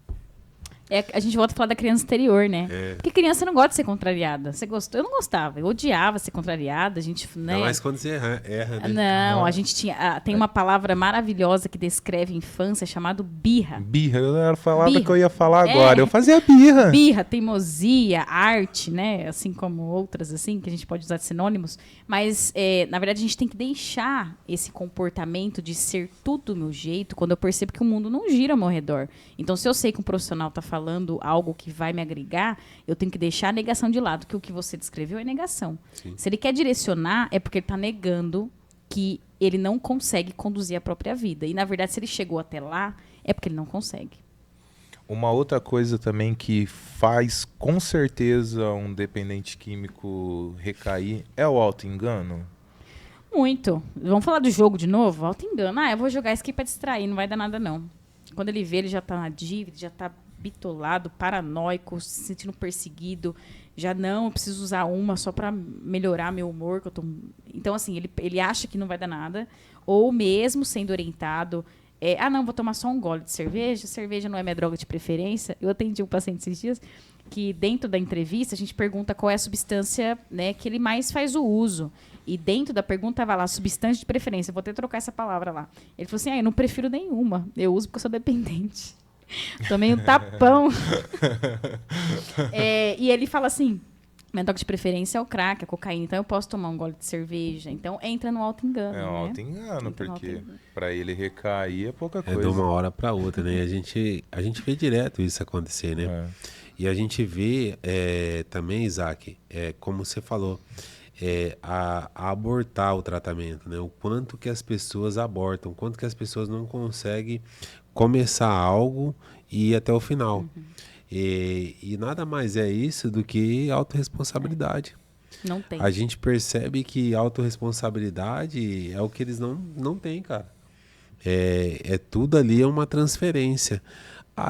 A gente volta a falar da criança interior, né? É. Porque criança não gosta de ser contrariada. Você gostou? Eu não gostava. Eu odiava ser contrariada. A gente, né? Não, mas quando você erra, né? Não, a gente tem uma palavra maravilhosa que descreve a infância chamada birra. Birra, era a palavra Birra. que eu ia falar agora. É. Eu fazia birra. Birra, teimosia, arte, né? Assim como outras, assim, que a gente pode usar de sinônimos. Mas, na verdade, a gente tem que deixar esse comportamento de ser tudo do meu jeito quando eu percebo que o mundo não gira ao meu redor. Então, se eu sei que um profissional está falando algo que vai me agregar, eu tenho que deixar a negação de lado, que o que você descreveu é negação. Sim. Se ele quer direcionar, é porque ele está negando que ele não consegue conduzir a própria vida. E, na verdade, se ele chegou até lá, é porque ele não consegue. Uma outra coisa também que faz com certeza um dependente químico recair é o auto-engano. Muito. Vamos falar do jogo de novo? Auto-engano. Eu vou jogar isso aqui pra distrair, não vai dar nada, não. Quando ele vê, ele já tá na dívida, já tá bitolado, paranoico, se sentindo perseguido. Já não, eu preciso usar uma só pra melhorar meu humor. Que eu tô... Então, assim, ele acha que não vai dar nada. Ou mesmo sendo orientado... não, vou tomar só um gole de cerveja. Cerveja não é minha droga de preferência. Eu atendi um paciente esses dias que dentro da entrevista a gente pergunta qual é a substância, né, que ele mais faz o uso. E dentro da pergunta vai lá, substância de preferência. Eu vou até trocar essa palavra lá. Ele falou assim, eu não prefiro nenhuma. Eu uso porque eu sou dependente. Tomei um tapão. E ele fala assim, minha droga de preferência é o crack, a cocaína. Então eu posso tomar um gole de cerveja. Então entra no auto-engano. É um né? auto-engano, Entra no porque auto-engano. para ele recair é pouca É coisa. de uma hora para outra, né? E a gente vê direto isso acontecer, né? É. E a gente vê também, Isaac, como você falou, a abortar o tratamento, né? O quanto que as pessoas abortam, o quanto que as pessoas não conseguem começar algo e ir até o final. Uhum. E nada mais é isso do que autorresponsabilidade. Não tem. A gente percebe que autorresponsabilidade é o que eles não têm, cara. Tudo ali é uma transferência.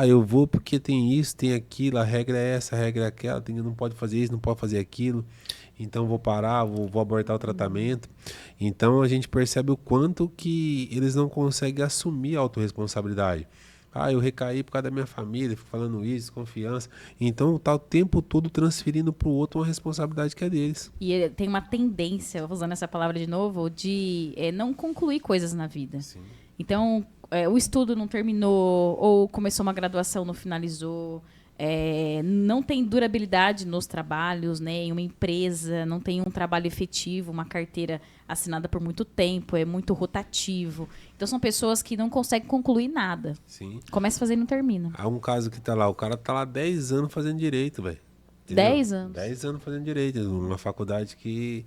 Eu vou porque tem isso, tem aquilo, a regra é essa, a regra é aquela, não pode fazer isso, não pode fazer aquilo, então vou parar, vou abortar o tratamento. Então a gente percebe o quanto que eles não conseguem assumir a autorresponsabilidade. Eu recaí por causa da minha família, fico falando isso, confiança. Então tá o tempo todo transferindo para o outro uma responsabilidade que é deles. E ele tem uma tendência, usando essa palavra de novo, de não concluir coisas na vida. Sim. Então, o estudo não terminou, ou começou uma graduação, não finalizou, não tem durabilidade nos trabalhos, né? Em uma empresa, não tem um trabalho efetivo, uma carteira assinada por muito tempo, é muito rotativo. Então são pessoas que não conseguem concluir nada. Sim. Começa a fazer e não termina. Há um caso que tá lá, o cara tá lá 10 anos fazendo direito, velho. 10 anos? 10 anos fazendo direito. Uma faculdade que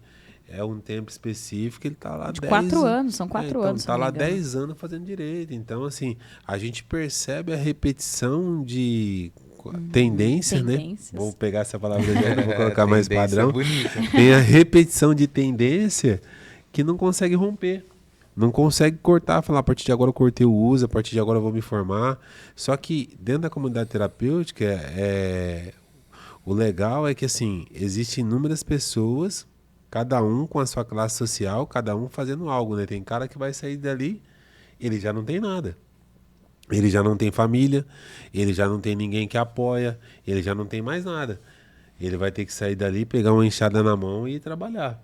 é um tempo específico, ele tá lá De 10 4 anos, são 4 então, anos. tá lá 10 anos fazendo direito. Então, assim, a gente percebe a repetição de tendências, né? Vou pegar essa palavra agora, vou colocar mais padrão. Tem a repetição de tendência que não consegue romper. Não consegue cortar, falar, a partir de agora eu cortei o uso, a partir de agora eu vou me formar. Só que dentro da comunidade terapêutica, o legal é que, assim, existem inúmeras pessoas, cada um com a sua classe social, cada um fazendo algo, né? Tem cara que vai sair dali, ele já não tem nada. Ele já não tem família, ele já não tem ninguém que apoia, ele já não tem mais nada. Ele vai ter que sair dali, pegar uma enxada na mão e ir trabalhar.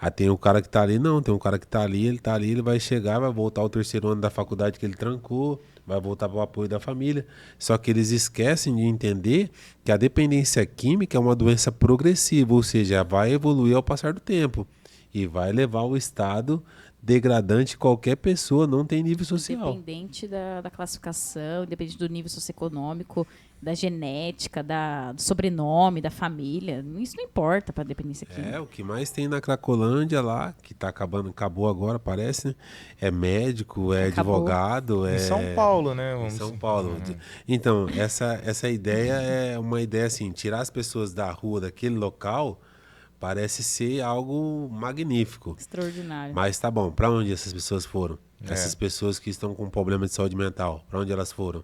Aí tem o cara que tá ali, não, tem um cara que tá ali, ele vai chegar, vai voltar ao terceiro ano da faculdade que ele trancou, vai voltar para o apoio da família. Só que eles esquecem de entender que a dependência química é uma doença progressiva, ou seja, vai evoluir ao passar do tempo e vai levar ao estado degradante. Qualquer pessoa não tem nível social. Independente da classificação, independente do nível socioeconômico, da genética, do sobrenome, da família. Isso não importa para a dependência química. O que mais tem na Cracolândia lá, que tá acabou agora, parece, né? É médico, advogado. Em São Paulo, né? Em São Paulo. Então, essa ideia é uma ideia assim, tirar as pessoas da rua, daquele local, parece ser algo magnífico. Extraordinário. Mas tá bom, para onde essas pessoas foram? Essas pessoas que estão com problema de saúde mental, para onde elas foram?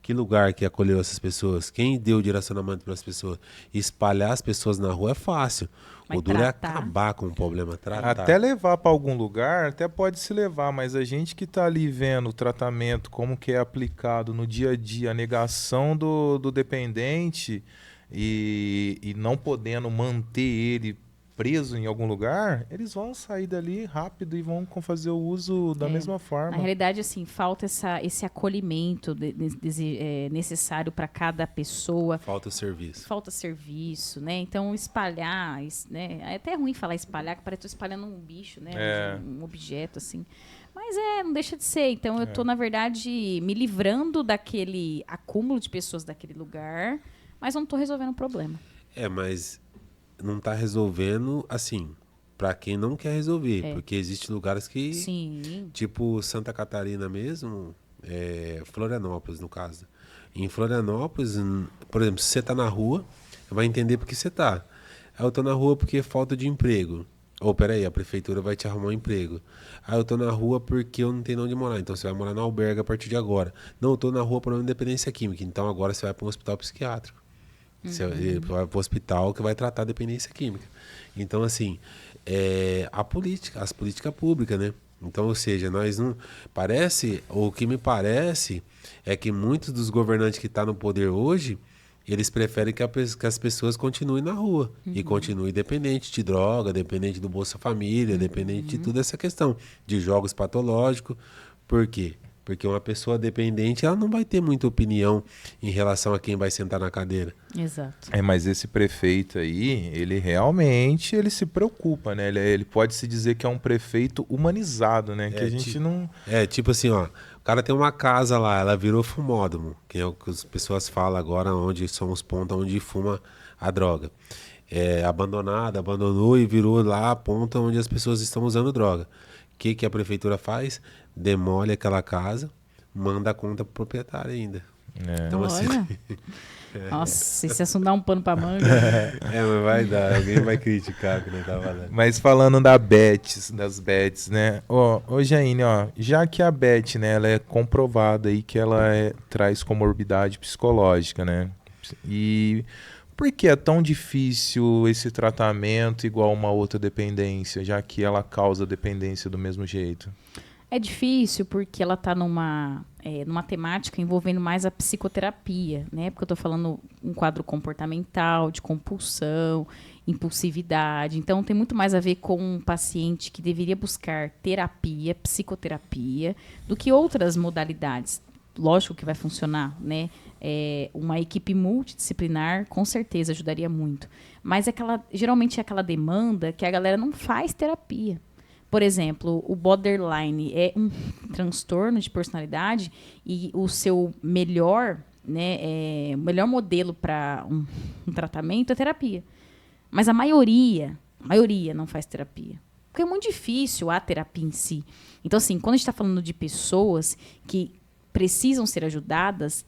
Que lugar que acolheu essas pessoas? Quem deu direcionamento para as pessoas? Espalhar as pessoas na rua é fácil. Mas o duro é acabar com o problema, tratar. Até levar para algum lugar, até pode se levar, mas a gente que está ali vendo o tratamento, como que é aplicado no dia a dia, a negação do dependente e não podendo manter ele preso em algum lugar, eles vão sair dali rápido e vão fazer o uso da mesma forma. Na realidade, assim, falta esse acolhimento necessário para cada pessoa. Falta serviço. Falta serviço, né? Então, espalhar, né? É até ruim falar espalhar, que parece que eu tô espalhando um bicho, né? Um objeto, assim. Mas não deixa de ser. Então, eu tô, na verdade, me livrando daquele acúmulo de pessoas daquele lugar, mas não tô resolvendo o problema. Mas não está resolvendo, assim, para quem não quer resolver. Porque existem lugares que, Sim, tipo Santa Catarina mesmo, Florianópolis, no caso. Em Florianópolis, por exemplo, se você está na rua, vai entender por que você está. Eu estou na rua porque falta de emprego. Ou, peraí, a prefeitura vai te arrumar um emprego. Eu estou na rua porque eu não tenho onde morar. Então, você vai morar na albergue a partir de agora. Não, eu estou na rua por uma dependência química. Então, agora você vai para um hospital psiquiátrico. Você vai para o hospital que vai tratar a dependência química. Então, assim, as políticas públicas, né? Então, ou seja, nós não... o que me parece é que muitos dos governantes que estão no poder hoje, eles preferem que as pessoas continuem na rua e continuem dependente de droga, dependente do Bolsa Família, dependente de toda essa questão de jogos patológicos. Por quê? Porque uma pessoa dependente, ela não vai ter muita opinião em relação a quem vai sentar na cadeira. Exato. Mas esse prefeito aí, ele realmente se preocupa, né? Ele pode se dizer que é um prefeito humanizado, né? Que a gente não... tipo assim, ó, o cara tem uma casa lá, ela virou fumódromo, que é o que as pessoas falam agora, onde são os pontos onde fuma a droga. Abandonou e virou lá a ponta onde as pessoas estão usando droga. O que a prefeitura faz? Demole aquela casa, manda a conta pro proprietário ainda. Então, assim... Nossa, esse assunto dá um pano pra manga. Mas vai dar, alguém vai criticar que não tá valendo. Mas falando das bets, né? Ô Jaine, já que a bet, né, ela é comprovada aí que ela traz comorbidade psicológica, né? E por que é tão difícil esse tratamento igual uma outra dependência, já que ela causa dependência do mesmo jeito? É difícil porque ela está numa temática envolvendo mais a psicoterapia, né? Porque eu estou falando um quadro comportamental, de compulsão, impulsividade. Então, tem muito mais a ver com um paciente que deveria buscar terapia, psicoterapia, do que outras modalidades. Lógico que vai funcionar, né? Uma equipe multidisciplinar com certeza ajudaria muito. Mas geralmente é aquela demanda que a galera não faz terapia. Por exemplo, o borderline é um transtorno de personalidade e o seu melhor, né, o melhor modelo para um tratamento é terapia. Mas a maioria não faz terapia. Porque é muito difícil a terapia em si. Então, assim, quando a gente está falando de pessoas que precisam ser ajudadas,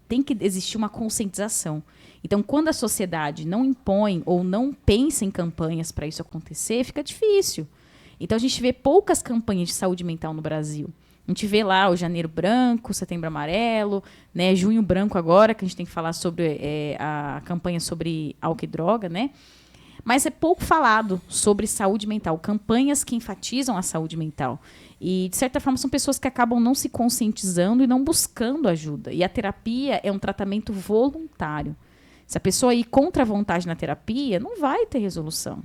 tem que existir uma conscientização. Então, quando a sociedade não impõe ou não pensa em campanhas para isso acontecer, fica difícil. Então, a gente vê poucas campanhas de saúde mental no Brasil. A gente vê lá o Janeiro Branco, Setembro Amarelo, né, Junho Branco agora, que a gente tem que falar sobre a campanha sobre álcool e droga, né? Mas é pouco falado sobre saúde mental, campanhas que enfatizam a saúde mental. E, de certa forma, são pessoas que acabam não se conscientizando e não buscando ajuda. E a terapia é um tratamento voluntário. Se a pessoa ir contra a vontade na terapia, não vai ter resolução.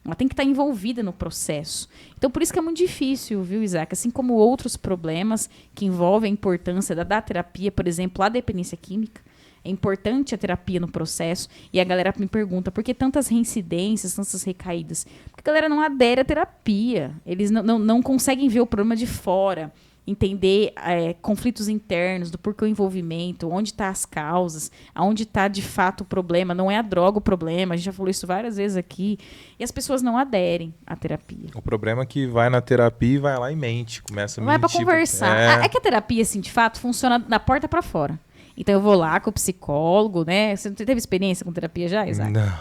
Ela tem que estar envolvida no processo. Então, por isso que é muito difícil, viu, Isaac? Assim como outros problemas que envolvem a importância da terapia, por exemplo, a dependência química, é importante a terapia no processo. E a galera me pergunta, por que tantas reincidências, tantas recaídas? Porque a galera não adere à terapia. Eles não conseguem ver o problema de fora, entender conflitos internos, do porquê o envolvimento, onde estão as causas, aonde está de fato o problema. Não é a droga o problema, a gente já falou isso várias vezes aqui. E as pessoas não aderem à terapia. O problema é que vai na terapia e vai lá e mente, começa a mentir. Vai para conversar. É que a terapia, assim, de fato, funciona da porta para fora. Então eu vou lá com o psicólogo, né? Você teve experiência com terapia já, Isaac? Não.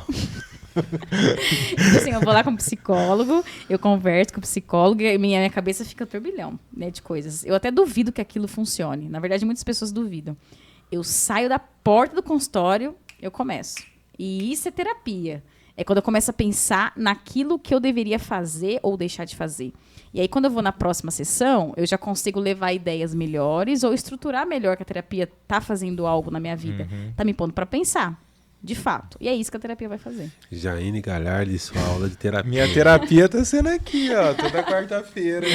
Então, assim, eu vou lá com o psicólogo, eu converso com o psicólogo e minha cabeça fica turbilhão, né, de coisas. Eu até duvido que aquilo funcione. Na verdade, muitas pessoas duvidam. Eu saio da porta do consultório, eu começo. E isso é terapia. É quando eu começo a pensar naquilo que eu deveria fazer ou deixar de fazer. E aí, quando eu vou na próxima sessão, eu já consigo levar ideias melhores ou estruturar melhor que a terapia está fazendo algo na minha vida. Está me pondo para pensar, de fato. E é isso que a terapia vai fazer. Jaine Galhardi, sua aula de terapia. Minha terapia está sendo aqui, ó, toda quarta-feira.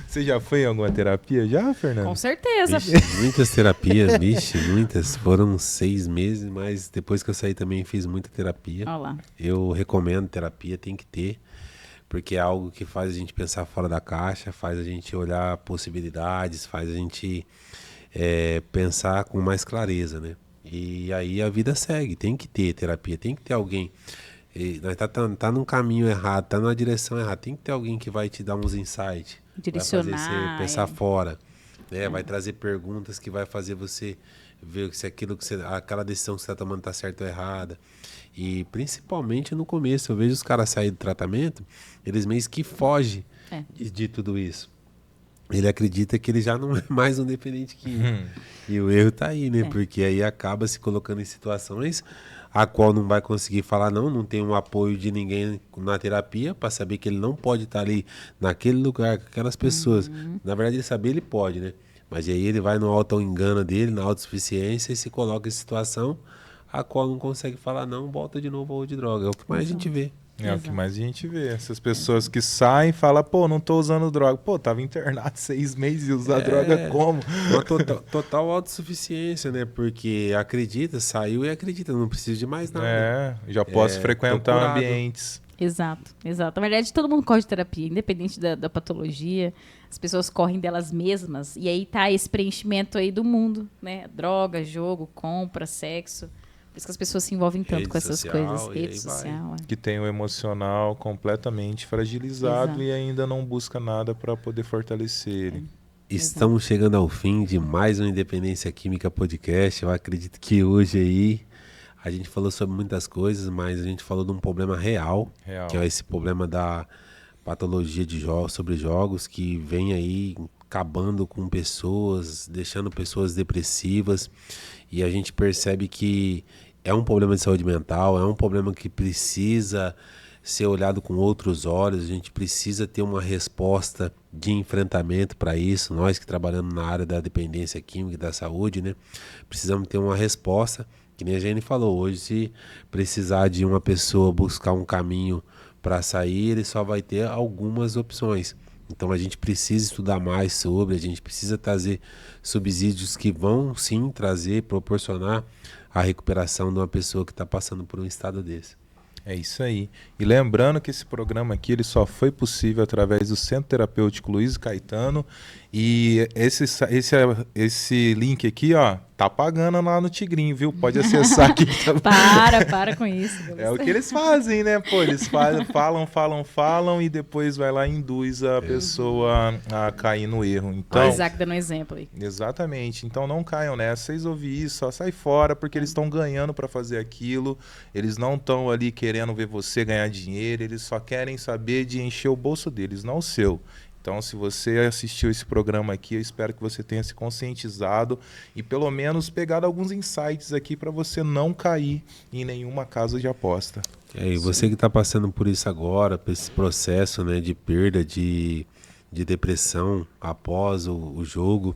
Você já foi em alguma terapia já, Fernando? Com certeza. Vixe, muitas terapias, muitas. Foram 6 meses, mas depois que eu saí também fiz muita terapia. Olá. Eu recomendo terapia, tem que ter, porque é algo que faz a gente pensar fora da caixa, faz a gente olhar possibilidades, faz a gente pensar com mais clareza, né? E aí a vida segue, tem que ter terapia, tem que ter alguém. Nós tá num caminho errado, tá numa direção errada, tem que ter alguém que vai te dar uns insights. Direcionar. Vai fazer você pensar fora, né? Vai trazer perguntas que vai fazer você ver se aquela decisão que você está tomando está certa ou errada. E principalmente no começo, eu vejo os caras saírem do tratamento, eles meio que fogem de tudo isso. Ele acredita que ele já não é mais um dependente químico. E o erro está aí, né? Porque aí acaba se colocando em situações a qual não vai conseguir falar não tem um apoio de ninguém na terapia para saber que ele não pode estar ali naquele lugar com aquelas pessoas. Na verdade, ele saber ele pode, né? Mas aí ele vai no auto-engano dele, na autossuficiência e se coloca em situação a qual não consegue falar não, volta de novo ao de droga. É o que mais a gente vê. É o que mais a gente vê. Essas pessoas que saem e falam, pô, não tô usando droga. Pô, tava internado 6 meses e usar droga como? Uma total autossuficiência, né? Porque acredita, saiu e acredita, não precisa de mais nada. Já posso frequentar ambientes. Exato. Na verdade, todo mundo corre de terapia, independente da patologia. As pessoas correm delas mesmas. E aí tá esse preenchimento aí do mundo, né? Droga, jogo, compra, sexo. Por isso que as pessoas se envolvem tanto com essas coisas. Rede social. Que tem o emocional completamente fragilizado. Exato. E ainda não busca nada para poder fortalecer ele. Estamos chegando ao fim de mais um Independência Química Podcast. Eu acredito que hoje aí a gente falou sobre muitas coisas, mas a gente falou de um problema real. Que é esse problema da patologia de sobre jogos, que vem aí acabando com pessoas, deixando pessoas depressivas. E a gente percebe que é um problema de saúde mental, é um problema que precisa ser olhado com outros olhos, a gente precisa ter uma resposta de enfrentamento para isso. Nós que trabalhamos na área da dependência química e da saúde, né, precisamos ter uma resposta, que nem a Jenny falou, hoje se precisar de uma pessoa buscar um caminho para sair, ele só vai ter algumas opções. Então a gente precisa estudar mais sobre, a gente precisa trazer subsídios que vão sim proporcionar a recuperação de uma pessoa que está passando por um estado desse. É isso aí. E lembrando que esse programa aqui ele só foi possível através do Centro Terapêutico Luiz Caetano. E esse link aqui, ó, tá pagando lá no Tigrinho, viu? Pode acessar aqui. Para com isso. É o que eles fazem, né? Pô, eles falam e depois vai lá e induz a pessoa a cair no erro. Então, o Isaac dando um exemplo aí. Exatamente. Então não caiam nessa. Vocês ouvirem isso, só sai fora, porque eles estão ganhando para fazer aquilo. Eles não estão ali querendo ver você ganhar dinheiro. Eles só querem saber de encher o bolso deles, não o seu. Então, se você assistiu esse programa aqui, eu espero que você tenha se conscientizado e pelo menos pegado alguns insights aqui para você não cair em nenhuma casa de aposta. E você que está passando por isso agora, por esse processo, né, de perda, de depressão após o jogo,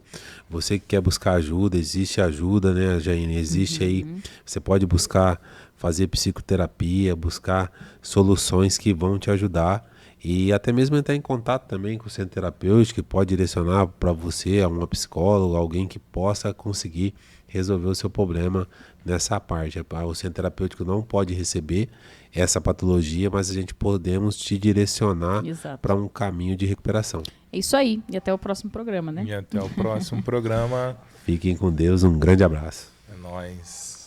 você que quer buscar ajuda, existe ajuda, né, Jaine? Existe aí, você pode buscar fazer psicoterapia, buscar soluções que vão te ajudar. E até mesmo entrar em contato também com o centro terapêutico, que pode direcionar para você a uma psicóloga, alguém que possa conseguir resolver o seu problema nessa parte. O centro terapêutico não pode receber essa patologia, mas a gente podemos te direcionar para um caminho de recuperação. É isso aí. E até o próximo programa, né? E até o próximo programa. Fiquem com Deus. Um grande abraço. É nóis.